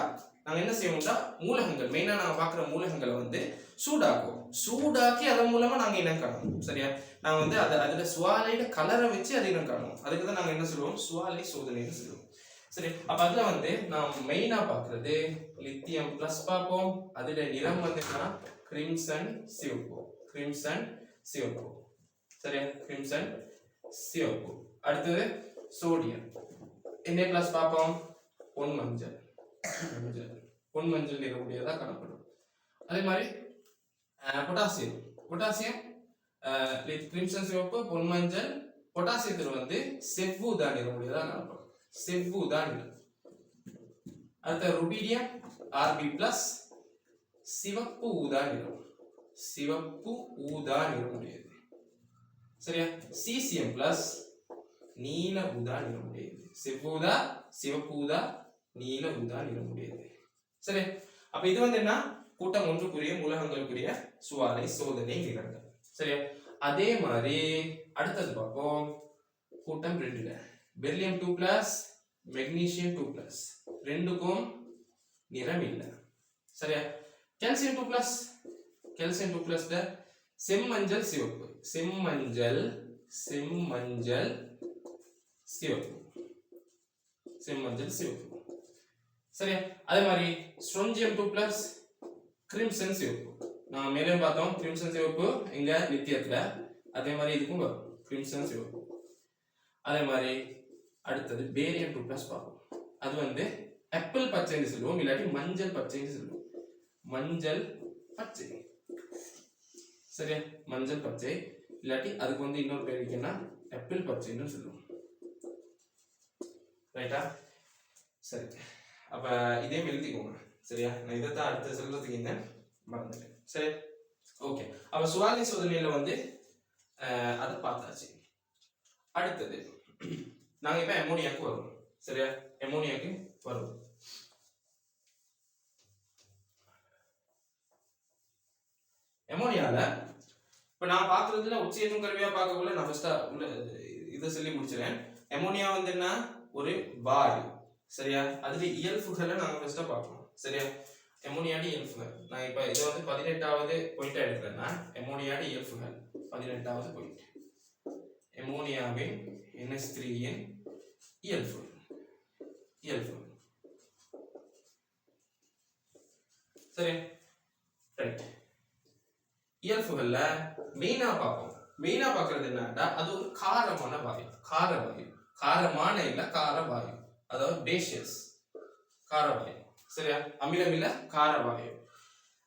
நாங்க என்ன செய்வோம்டா மூலகங்கள் மெயினா நாங்க பாக்குற மூலகங்களை வந்து சூடாக்கி அதன் மூலமா நாங்க இனம் காணுவோம். சரியா நாங்க வந்து அதுல சுவாலையில கலரை வச்சு அதை இனம் காணுவோம். அதுக்கு தான் நாங்க என்ன சொல்லுவோம் சுவாலை சோதனைன்னு சொல்லுவோம். சரி அப்ப அதுல வந்து நான் மெயினா பாக்குறது லித்தியம் பிளஸ் பார்ப்போம். அதுல நிறம் வந்து கிரிம்சன் சிவப்பு. சரியா கிரிம்சன் சிவப்பு. அடுத்தது சோடியம் என்ன பிளஸ் பார்ப்போம் பொன்மஞ்சள் நிறமுடையதா காணப்படும். அதே மாதிரி பொட்டாசியம் கிரிம்சன் சிவப்பு பொன்மஞ்சள். பொட்டாசியத்தில் வந்து செவ்வூதா நிறமுடையதா காணப்படும். அடுத்த ருபீடியம் Rb+ சிவப்பு ஊதா நிறமுடையது. சரியா சீசியம் பிளஸ் நீல ஊதா நிறமுடையது. செவ்வூதா சிவப்பு ஊதா நீல ஊதா நிறமுடையது. சரி அப்ப இது வந்து என்ன கூட்டம் 1க்குரிய மூலகங்களுக்குரிய சுவாலை சோதனை நிறங்கள். சரியா அதே மாதிரி அடுத்தது பார்ப்போம் கூட்டம் 2ல பெரிலியம் 2+ மெக்னீசியம் 2+ ரெண்டுக்கும் நிறம் இல்லை. சரியா கால்சியம் 2+ செம்மஞ்சள் சிவப்பு. சரியா அதே மாதிரி ஸ்ட்ரோன்சியம் 2+ கிரிம்சன் சிவப்பு. நான் மேலே பார்த்தோம் கிரிம்சன் சிவப்பு இங்க லித்தியத்துல. அதே மாதிரி இதுக்கும் வரும் கிரிம்சன் சிவப்பு. அதே மாதிரி அடுத்தது பேரியம் 2+ பார்ப்போம். அது வந்து ஆப்பிள் பச்சைன்னு சொல்லுவோம், இல்லாட்டி மஞ்சள் பச்சைன்னு சொல்லுவோம். சரியா மஞ்சள் பச்சை இல்லாட்டி அதுக்கு வந்து இன்னொரு பேர் இருக்குன்னா ஆப்பிள் பச்சைன்னு சொல்லுவோம். ரைட்டா சரி அப்ப இதே எழுதிக்கோங்க. சரியா நான் இதைத்தான் அடுத்த சொல்றதுக்கு என்ன மறந்துட்டேன். சரி ஓகே அப்ப சுவாலை சோதனையில வந்து அதை பார்த்தாச்சு. அடுத்தது நாங்க இப்ப அமோனியாக்கு வரும். சரியா அமோனியாக்கு வரும். அமோனியால இப்ப நான் பாக்குறதுல உச்சேற்றும் கருவியா பார்க்கக்குள்ள நான் ஃபர்ஸ்டா உள்ள இதை சொல்லி முடிச்சிடறேன். அமோனியா வந்து என்ன, ஒரு வாயு. சரியா, அதுல இயல்புகளை நாங்க ஃபர்ஸ்டா பார்ப்போம். சரியா, அமோனியாடி இயல்புகள். நான் இப்ப இதை வந்து 18வது பாயிண்டா எடுக்கிறேன்னா அமோனியாடி இயல்புகள் 18வது பாயிண்ட். அமோனியாவின் NH3 இன் இயல்பு. சரி, ரைட். இயல்புகள்ல மெயினா பார்ப்போம். மெயினா பார்க்கறது என்னன்னா அது ஒரு காரமான வாயு. காரமான இல்ல, காரவாயு. அதாவது டேஷியஸ் காரவாயு. சரியா, அமிலம் இல்ல, காரவாயு.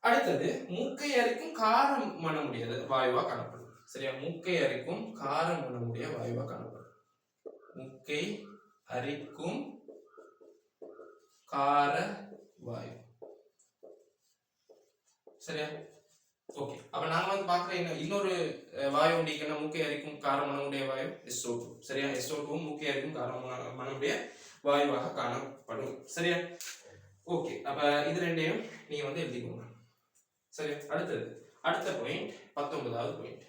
அடுத்தது மூக்கை அரிக்கும் காரம் மணமுடைய வாயுவா காணப்படும். சரியா, மூக்கை அரிக்கும் காரம் மணமுடைய வாயுவா காணப்படும். மூக்கை அரிக்கும் கார வாயு. சரியா, ஓகே. அப்ப நாங்க வந்து பாக்குற இன்னொரு வாயு உண்டிக்கணும் மூக்கை அரிக்கும் காரமணமுடைய வாயு SO2. சரியா, SO2 மூக்கை அரிக்கும் காரமணமுடைய வாயுவாக காணப்படும். சரியா, ஓகே. அப்ப இது ரெண்டையும் நீங்க வந்து எழுதிக்கோங்க. சரி, அடுத்த பாயிண்ட் 19வது பாயிண்ட்.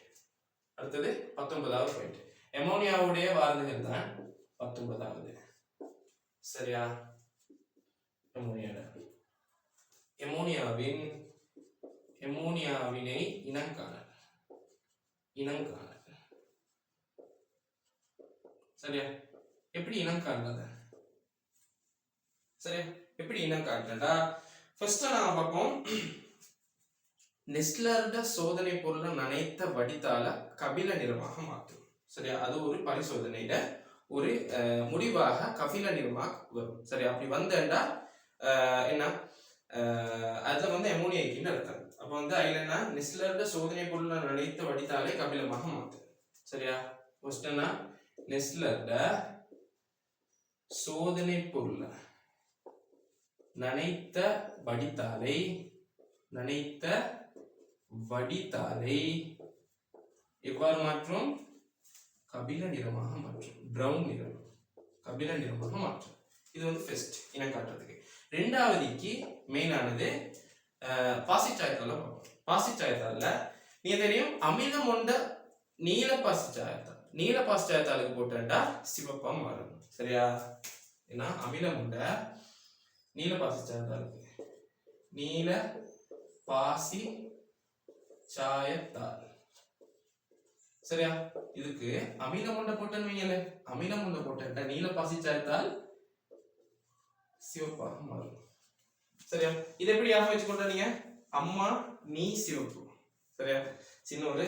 அடுத்தது 19வது பாயிண்ட். அமோனியாவுடைய வார்த்தைகள் தான் 19வது. சரியா, அமோனியாவினை இனங்காணல். சரியா, எப்படி இனங்காணல்? சரியா, எப்படி இனங்காணல்டா ஃபர்ஸ்ட் நான் பார்ப்போம். நெஸ்லர்ட சோதனை பொருளை நனைத்த வடித்தால கபில நிறமாக மாற்றும். சரியா, அது ஒரு பரிசோதனையில ஒரு முடிவாக கபில நிறமாக வரும். சரியா, அப்படி வந்தா என்ன, அதுல வந்து அமோனியாக்கின்னு அர்த்தம். அப்ப வந்து அதுல என்ன, நெஸ்லர்ட சோதனை பொருளை நனைத்த வடித்தாலே கபிலமாக மாற்றும். சரியா, ஃபர்ஸ்ட் என்ன, நெஸ்லர்ட சோதனை பொருளை நனைத்த வடித்தாலை எவ்வாறு மாற்றும்? கபில நிறமாக மாற்றும். பிரவுன் நிறம் கபில நிறமாக மாற்றும். இது வந்து ஃபர்ஸ்ட் இனம் காட்டுறதுக்கு. ரெண்டாவதுக்கு மெயினானது பாசிச்சாயத்தால பார்ப்போம். பாசிச்சாயத்தால நீங்க தெரியும் அமிலம் கொண்ட நீல பாசிச்சாயத்தாலுக்கு போட்டா சிவப்பா மாறும். சரியா, ஏன்னா அமிலம் கொண்ட நீல பாசிச்சாயத்தாலுக்கு நீல பாசி சாயத்தால். சரியா, இதுக்கு அமிலம் கொண்ட போட்டேன்னு வைங்களே, அமிலம் கொண்ட போட்டா நீல பாசி சாயத்தால் சிவப்பாக மாறும். சரியா, இது எப்படி ஞாபகம் வச்சுக்கொண்டா நீங்க, அம்மா நீ சிவப்பு. சரியா, சின்ன ஒரு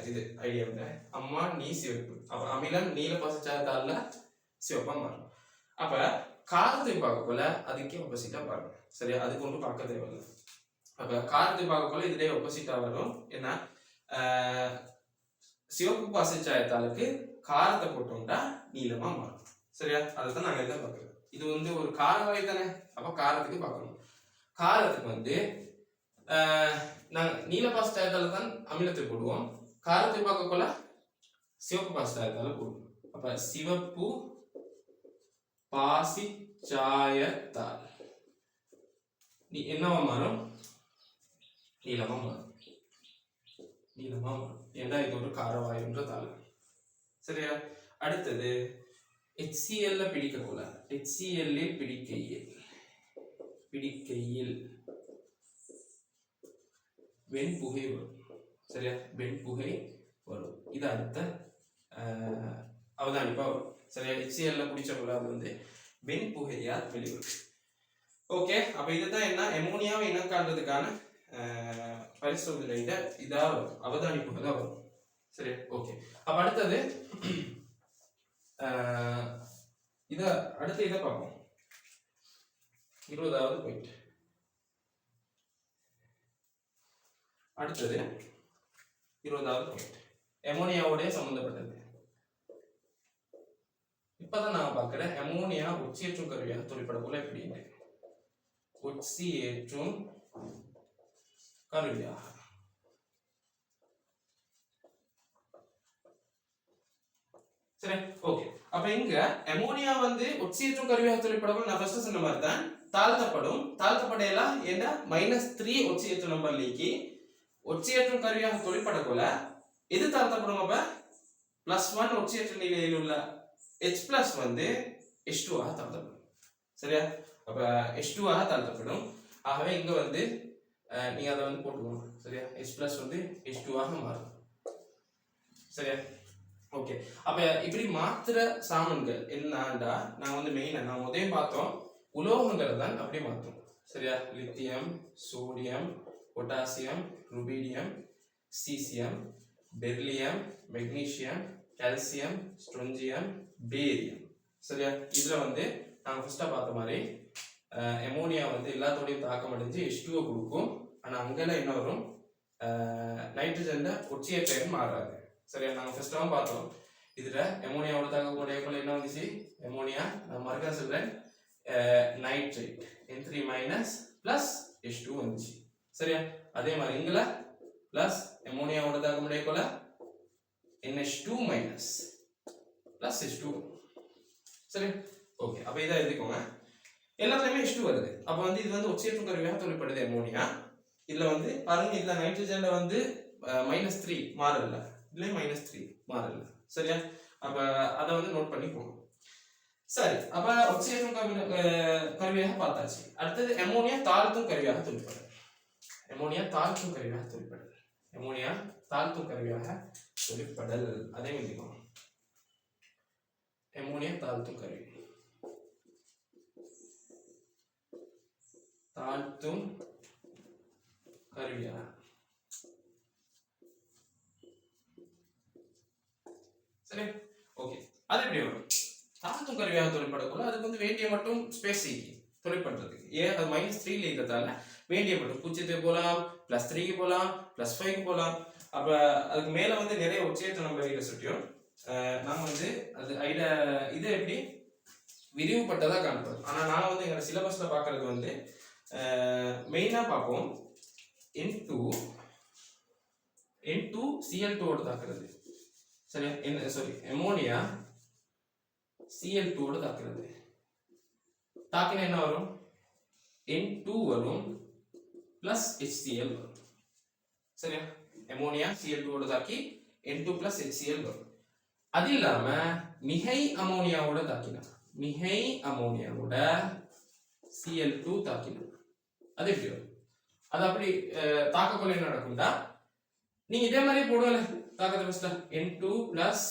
இது ஐடியா இல்ல, அம்மா நீ சிவப்பு. அப்ப அமிலம் நீல பாசி சாயத்தால சிவப்பா மாறும். அப்ப காரத்தை பார்க்க போல அதுக்கே ஆப்போசிட்டா பாருங்க. சரியா, அதுக்கு ஒன்றும் பார்க்க தேவையில்லை. அப்ப காரத்தை பார்க்க போல இதுலயே ஆப்போசிட்டா வரும். ஏன்னா சிவப்பு பாசிச்சாயத்தாளுக்கு காரத்தை போட்டோம்னா நீளமா மாறும். சரியா, அதைத்தான் நாங்க இதை பார்க்கிறோம். இது வந்து ஒரு காரவாயு தானே, அப்ப காரத்துக்கு பார்க்கணும். காரத்துக்கு வந்து நாங்க நீல பாசிச்சாயத்தால தான் அமிலத்தை போடுவோம். காரத்தை பார்க்க போல சிவப்பு பாசிச்சாயத்தால போடுவோம். அப்ப சிவப்பு பாசிச்சாயத்தால் நீ என்னவா மாறும்? நீளமா மாறும். ஏன்னா இது ஒரு காரவாயுன்றதால. சரியா, அடுத்தது HCl பிடிக்கக்கூட. HCl பிடிக்கையில் வெண்புகை வரும். சரியா, வெண்புகை வரும். இது அடுத்த அவதானிப்பா வரும். சரியா, HCl பிடிச்சக்குள்ள அது வந்து வெண்புகையால் வெளிவரும். ஓகே, அப்ப இதுதான் என்ன அமோனியாவை இனம் காண்றதுக்கான பரிசோதனையில இதா அவதானிப்புகளா வரும். சரி, ஓகே. அப்ப அடுத்தது இதை பார்ப்போம். 20வது பாயிண்ட். அடுத்தது 20வது பாயிண்ட் அமோனியாவோட சம்பந்தப்பட்டது. இப்பதான் நான் பார்க்கிறேன் அமோனியா ஒட்சியேற்றும் கருவியாக தொழிற்பட போல எப்படின்னு. ஒட்சியேற்றும் கருவியாக. சரி, ஓகே. அப்ப இங்க அமோனியா வந்து ஒட்சியேற்றும் கருவியாக தொழிற்படவும் நான் ஃபர்ஸ்ட் சொன்ன மாதிரி தான் தாழ்த்தப்படையெல்லாம் ஏன்னா -3 ஒட்சியேற்ற நம்பர்லேக்கு ஒட்சியேற்றும் கருவியாக தொழிற்படக்குள்ள எது தாழ்த்தப்படும் அப்ப +1 ஒட்சியேற்ற நிலையில் உள்ள H+ வந்து H2 ஆக தாழ்த்தப்படும். சரியா? அப்ப H2 ஆக தாழ்த்தப்படும். ஆகவே இங்க வந்து நீங்க அதை வந்து போட்டுக்கணும். சரியா? H+ வந்து H2 ஆக மாறும். சரியா? ஓகே. அப்ப இப்படி மாத்திர சாமன்கள் என்னன்னா நான் வந்து மெயினா நான் முதல்ல பார்த்தோம் உலோகங்களை தான் அப்படியே மாற்றும். சரியா? Lithium, sodium, potassium, rubidium, caesium, beryllium, magnesium, calcium, strontium, barium. சரியா? இதுல வந்து நாங்க ஃபர்ஸ்டா பார்த்த மாதிரி அமோனியா வந்து எல்லாத்தோடையும் தாக்கம் அடைஞ்சு H2 கொடுக்கும். ஆனா அங்கெல்லாம் என்ன வரும் நைட்ரஜன்ல ஒட்சியேற்றம் மாறாது. சரியா? நாங்க ஃபர்ஸ்டாவும் பார்த்தோம் இதுல அமோனியாவோட தாக்கக்கூடிய என்ன வந்துச்சு அமோனியா நான் மறுக்கா சொல்றேன் நைட்ரேட் N3- பிளஸ் H2 வந்துச்சு. சரியா? அதே மாதிரி இங்கல பிளஸ் அமோனியாவோட தாக்கக்கூடிய போல NH2- பிளஸ் H2. சரி ஓகே. அப்ப இதை எழுதிக்கோங்க. எல்லாத்துலயுமே H2 வருது. அப்ப வந்து இது வந்து ஒட்சியேற்றும் கருவியாக தொழிற்படுது அமோனியா. இதுல வந்து பாருங்க இதுல நைட்ரஜன்ல வந்து -3 மாறல, இதுல -3 மாறல. சரியா? அப்ப அதை வந்து நோட் பண்ணிக்கோங்க. சரி, அப்ப ஒட்சியேற்றும் கருவியாக பார்த்தாச்சு. அடுத்தது அமோனியா தாழ்த்தும் கருவியாக தொழிற்படுது. அமோனியா தாழ்த்தும் கருவியாக தொழிற்படுது. அமோனியா தாழ்த்தும் கருவியாக தொழிற்படல் அதே எழுதிக்கோங்க. அமோனியா தாழ்த்தும் கருவி தாழ்த்தும் கருவியா சரி ஓகே. அது எப்படி வரும் தாழ்த்தும் கருவியாக தொழிற்படக்குள்ள அதுக்கு வந்து வேண்டிய மட்டும் ஸ்பேஸ் தொழிற்படுறதுக்கு ஏன் அது -3 இருக்கிறதால வேண்டிய மட்டும் 0 போகலாம், +3 போகலாம், +5 போகலாம். அப்ப அதுக்கு மேல வந்து நிறைய ஒட்சியேற்ற நம்பர் சுற்றியும் நாங்க வந்து அது இது எப்படி விரிவுபட்டதா காண்போம். ஆனா நான் வந்து எங்க சிலபஸ்ல பாக்குறது வந்து மெயினா பார்ப்போம் N2Cl2 ஓட தாக்குறது. சரியா? அமோனியா Cl2 ஓட தாக்குறது. தாக்கினா என்ன வரும் N2 வரும் பிளஸ் HCl வரும். சரியா? அமோனியா Cl2 ஓட தாக்கி N2 பிளஸ் HCl வரும். அது இல்லாம மிகை அமோனியாவோட தாக்கினா மிகை அமோனியாவோட Cl2 தாக்கினா அது எப்படி வரும்? அது அப்படி தாக்கக்குள்ள என்ன நடக்கும்டா நீங்க இதே மாதிரி போடுவல தாக்கத்தை ஃபர்ஸ்ட்ல N2 பிளஸ்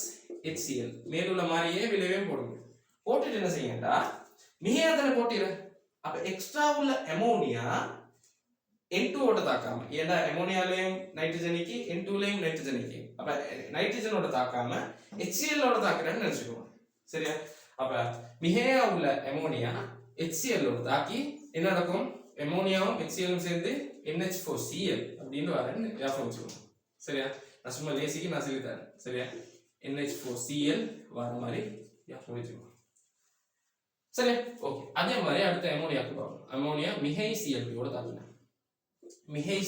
HCl மேலுள்ள மாதிரியே விளைவையும் போடுங்க. போட்டுட்டு என்ன செய்யுங்கடா மிகையாதனை போட்டிரு. அப்ப எக்ஸ்ட்ரா உள்ள அமோனியா N2 ஓட தாக்காம ஏன்னா அமோனியாலையும் நைட்ரஜனிக்கு N2லயும் நைட்ரஜனிக்கு அப்ப நைட்ரஜனோட தாக்காம HCl ஓட தாக்குறேன்னு நினைச்சுக்கோங்க. சரியா? அப்ப மிகையா உள்ள அமோனியா HCl ஓட தாக்கி என்ன நடக்கும் அமோனியாவும் HClயும் சேர்ந்து NH4Cl அப்படின்னு வரேன்னு ஞாபகம் வச்சுக்கோங்க. சரியா? நான் சும்மா லேசிக்கு நான் சொல்லி தரேன். சரியா? NH4Cl வர மாதிரி ஞாபகம் வச்சுக்கோங்க. சரி ஓகே. அதே மாதிரி அடுத்த அமோனியாக்கு பார்ப்போம். அமோனியா மிகை Cl2 ஓட தாக்கினா மிகை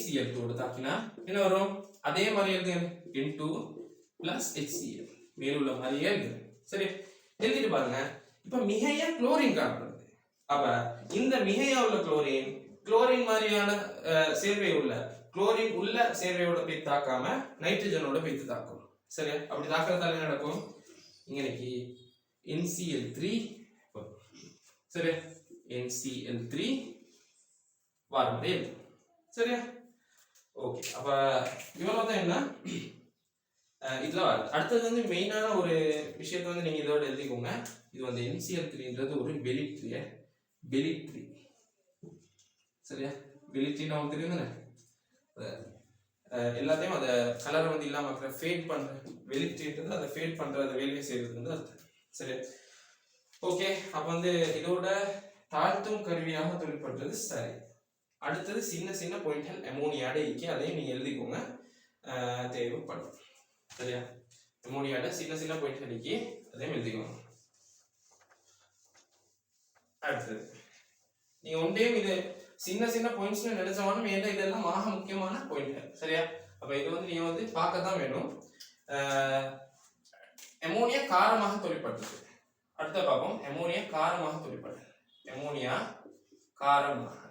Cl2 ஓட தாக்கினா என்ன வரும் அதே மாதிரி எழுதுங்க N2 பிளஸ் HCl மேலுள்ள மாதிரியே எழுதுங்க. சரி எழுதிட்டு பாருங்க. இப்ப மிகையா குளோரின் காணப்படுது. அப்ப இந்த மிகையா உள்ள குளோரின் மாதிரியான சேர்வை உள்ள குளோரின் உள்ள சேர்வையோட போய் தாக்காம நைட்ரஜனோட போய் தாக்கும். சரியா? அப்படி தாக்குறதால என்ன நடக்கும் இன்னைக்கு NCl3 சரி NCl3 வர மாதிரி. சரியா? ஓகே. அப்ப இவ்வளவுதான் என்ன இதுல அடுத்தது வந்து மெயினான ஒரு விஷயத்தை வந்து நீங்க இதோட எழுதிக்கோங்க. இது வந்து NCl3ன்றது ஒரு வெளிட்ரி. சரியா? வெளிட்ரி நமக்கு தெரியும் தானே எல்லாத்தையும் அதை கலரை வந்து இல்லாம ஃபேட் பண்ற வெளிட்ரின்றது அதை ஃபேட் பண்ற அந்த வேலையை செய்யறது வந்து அர்த்தம். சரி ஓகே. அப்ப வந்து இதோட தாழ்த்தும் கருவியாக தொழிற்படுறது. சரி அடுத்தது சின்ன பாயிண்ட்கள் அமோனியாட இருக்கு அதையும் நீங்க எழுதிக்கோங்க தேவைப்படும். சரியா? அமோனியாட சின்ன பாயிண்ட்கள் இருக்கு அதையும் எழுதிக்கோங்க. அடுத்தது நீங்க ஒன்றையும் இது சின்ன பாயிண்ட்ஸ் நினைச்சவானும் ஏன்னா இதெல்லாம் ஆக முக்கியமான பாயிண்ட்கள். சரியா? அப்ப இது வந்து நீங்க வந்து பார்க்க தான் வேணும். அமோனியா காரமாக தொழிற்படுறது. அடுத்த பார்ப்போம். அமோனியா காரமாக தொழிற்படுறது. அமோனியா காரமாக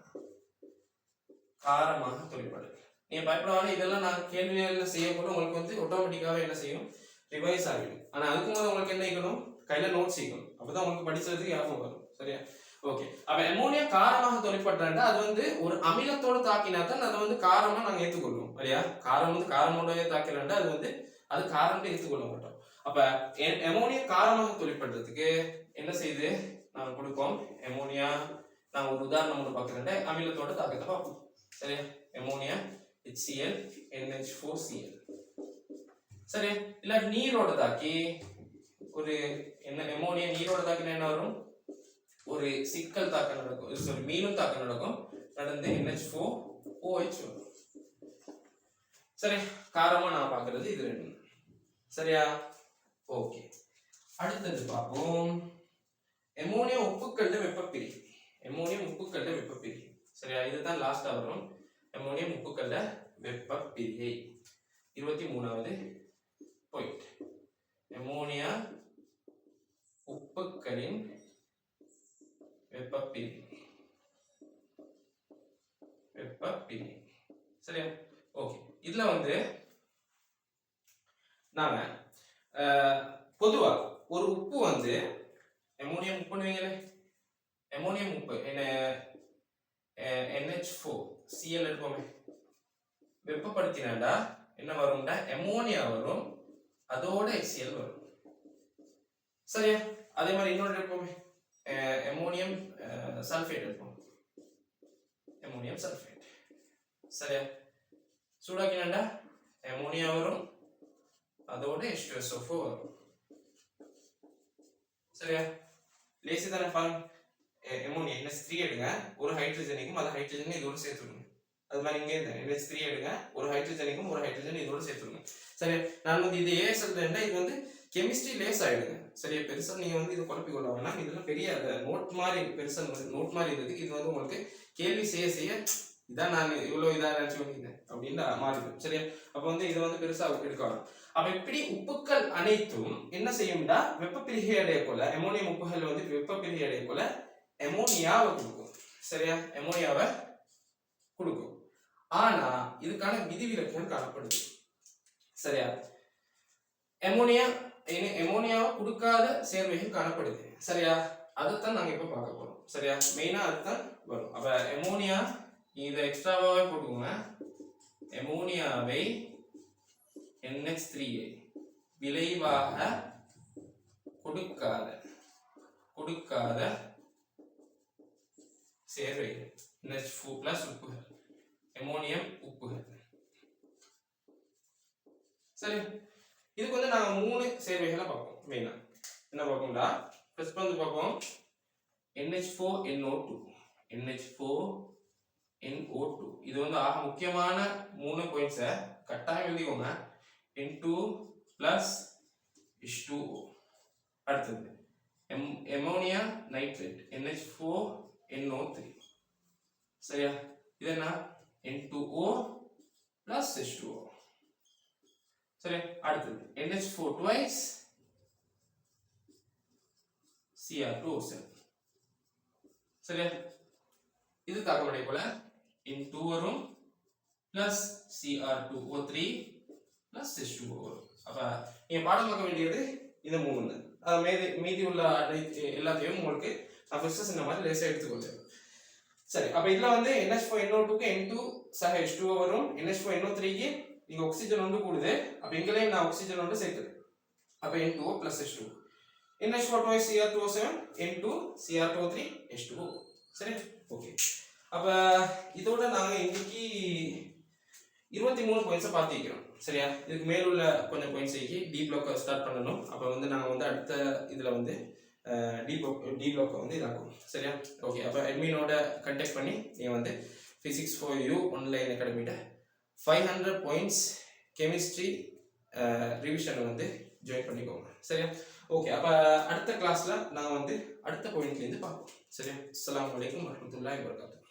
தொழிற்படுது. நீங்க பயப்படாம இதெல்லாம் நான் கேள்விகள் செய்யக்கூட உங்களுக்கு வந்து ஆட்டோமேட்டிக்காவே என்ன செய்யும், ரிவைஸ் ஆகிடும். ஆனா அதுக்கு முதல்ல உங்களுக்கு என்ன செய்யணும், கையில நோட்ஸ் செய்யணும். அப்பதான் உங்களுக்கு படிச்சதுக்கு ஞாபகம் வரும். சரியா? ஓகே. அப்ப அமோனியா காரமாக தொழிற்படுறா அது வந்து ஒரு அமிலத்தோட தாக்கினா தான் அதை வந்து காரமா நாங்க ஏற்றுக்கொள்வோம். சரியா? காரம் வந்து காரமோட தாக்கினா அது வந்து அது காரம் ஏற்றுக்கொள்ள மாட்டோம். அப்ப அமோனியா காரமாக தொழிற்படுறதுக்கு என்ன செய்யுது, நாங்க கொடுப்போம். அமோனியா நான் ஒரு உதாரணம் ஒன்று பார்க்குறேன். அமிலத்தோட தாக்கத்தை பார்ப்போம். சரியா? Ammonia HCl NH4Cl. சரி, இல்ல நீரோட தாக்கி ஒரு என்ன அமோனியா நீரோட தாக்கினா என்ன வரும், ஒரு சிக்கல் தாக்கம் நடக்கும், சாரி மீனும் தாக்கம் நடக்கும், நடந்து NH4OH வரும். சரி, காரமா நான் பார்க்கிறது இது ரெண்டு. சரியா? ஓகே. அடுத்தது பார்ப்போம். அமோனியா உப்புக்கல்ல வெப்பப்பிரிகை. அமோனியம் உப்புக்கல்ல வெப்பப்பிரிகை. சரியா? இதுதான் லாஸ்டா வரும். அமோனியம் உப்புக்கல்ல வெப்பப்பிரிகை 23வது பாயிண்ட். அமோனியா உப்புக்களின் வெப்பப்பிரிகை. சரியா? ஓகே. இதுல வந்து நாம பொதுவா ஒரு உப்பு வந்து அமோனியம் உப்புன்னு வைங்களே, அமோனியம் உப்பு என்ன NH4Cl எடுப்போமே, வெப்பப்படுத்தினாண்டா என்ன வரும்டா, அமோனியா வரும், அதோட HCl வரும். சரியா? அதே மாதிரி இன்னொரு எடுப்போமே, அமோனியம் சல்ஃபேட் எடுப்போம், அமோனியம் சல்ஃபேட். சரியா? சூடாக்கினாண்டா அமோனியா வரும், அதோட H2SO4 வரும். சரியா? லேசி தானே பாருங்க. அமோனியா NH3 எடுங்க, ஒரு ஹைட்ரஜனுக்கும் அது ஹைட்ரஜன் இதோட சேர்த்துடுங்க. அது மாதிரி இங்கே இந்த NH3 எடுங்க, ஒரு ஹைட்ரஜனுக்கும் ஒரு ஹைட்ரஜன் இதோட சேர்த்துடுங்க. சரி, நான் வந்து இது ஏ சொல்றேன்டா, இது வந்து கெமிஸ்ட்ரி லேஸ் ஆயிடுங்க. சரியா? பெருசா நீங்க வந்து இது குழப்பி கொள்ள வேணாம். இதெல்லாம் பெரிய நோட் மாதிரி பெருசா நோட் மாதிரி இருந்தது. இது வந்து உங்களுக்கு கேள்வி செய்ய இதான் நான் இவ்வளவு இதா நினைச்சு வந்தேன் அப்படின்னு மாறிடும். சரியா? அப்ப வந்து இதை வந்து பெருசா எடுக்கலாம். அப்ப இப்படி உப்புக்கள் அனைத்தும் என்ன செய்யும்டா, வெப்பப்பிரிகை அடைய போல அமோனியம் உப்புகள் வந்து வெப்பப்பிரிகை அடைய போல அமோனியாவை கொடுக்கும். சரியா? அமோனியாவை கொடுக்கும். ஆனா இதுக்கான விதிவிலக்குகள் காணப்படுது. சரியா? அமோனியாவை கொடுக்காத சேர்வைகள் காணப்படுது. சரியா? அதைத்தான் நாங்க இப்ப பார்க்க போறோம். சரியா? மெயினா அதுதான் வரும். அப்ப அமோனியா இதை எக்ஸ்ட்ராவாவே போட்டுக்கோங்க. அமோனியாவை NH3 விளைவாக கொடுக்காத சேர்வைகள் NH4+ உப்புகள், அமோனியம் உப்புகள். சரி, இதுக்கு வந்து நாங்க 3 சேர்வைகளை பார்ப்போம். மெயினா என்ன பார்ப்போம்டா, ஃபர்ஸ்ட் வந்து பார்ப்போம் NH4NO2. NH4NO2 இது வந்து ஆக முக்கியமான 3 பாயிண்ட்ஸை கட்டாயம் எழுதிக்கோங்க. N2+ H2O. அடுத்தது அமோனியா நைட்ரேட் NH4NO3. சரியா? இது என்ன, N2O plus H2O. சரி, அடுத்தது NH4 twice Cr2O7. சரியா? இது தாக்கமடை போல N2 வரும் plus Cr2O3 plus H2O வரும். அப்ப நீங்க பாடம் பார்க்க வேண்டியது இந்த 3 தான். மீதி உள்ள எல்லாத்தையும் உங்களுக்கு நான் ஃபர்ஸ்ட் சொன்ன மாதிரி லேசா எடுத்துக்கொள்ளுங்க. சரி, அப்ப இதுல வந்து NH4NO2க்கு N2 சக H2O வரும். NH4NO3க்கு இங்க ஆக்சிஜன் ஒன்று கூடுது. அப்ப இங்கேயும் நான் ஆக்சிஜன் ஒன்று சேர்க்கிறேன். அப்ப N2O plus H2O. NH4 twice Cr2O7, N2 Cr2O3 H2O. சரி, ஓகே. அப்ப இதோட நாங்க இன்னைக்கு 23 பாயிண்ட்ஸை பார்த்துக்கிறோம். சரியா? இதுக்கு மேலுள்ள கொஞ்சம் பாயிண்ட்ஸ் டி பிளாக் ஸ்டார்ட் பண்ணணும். அப்ப வந்து நாங்க வந்து அடுத்த இதுல வந்து டி பிளாக் வந்து இதாக்கும். சரியா? ஓகே. அப்ப அட்மினோட கான்டாக்ட் பண்ணி நீங்க வந்து Physics for You ஆன்லைன் அகாடமிட்ட 500 பாயிண்ட்ஸ் கெமிஸ்ட்ரி ரிவிஷன் வந்து ஜாயின் பண்ணிக்கோங்க. சரியா? ஓகே. அப்ப அடுத்த கிளாஸ்ல நான் வந்து அடுத்த பாயிண்ட்ல இருந்து பார்ப்போம். சரியா? அஸ்ஸலாமு அலைக்கும் வரஹ்மத்துல்லாஹி வபரகாத்துஹு.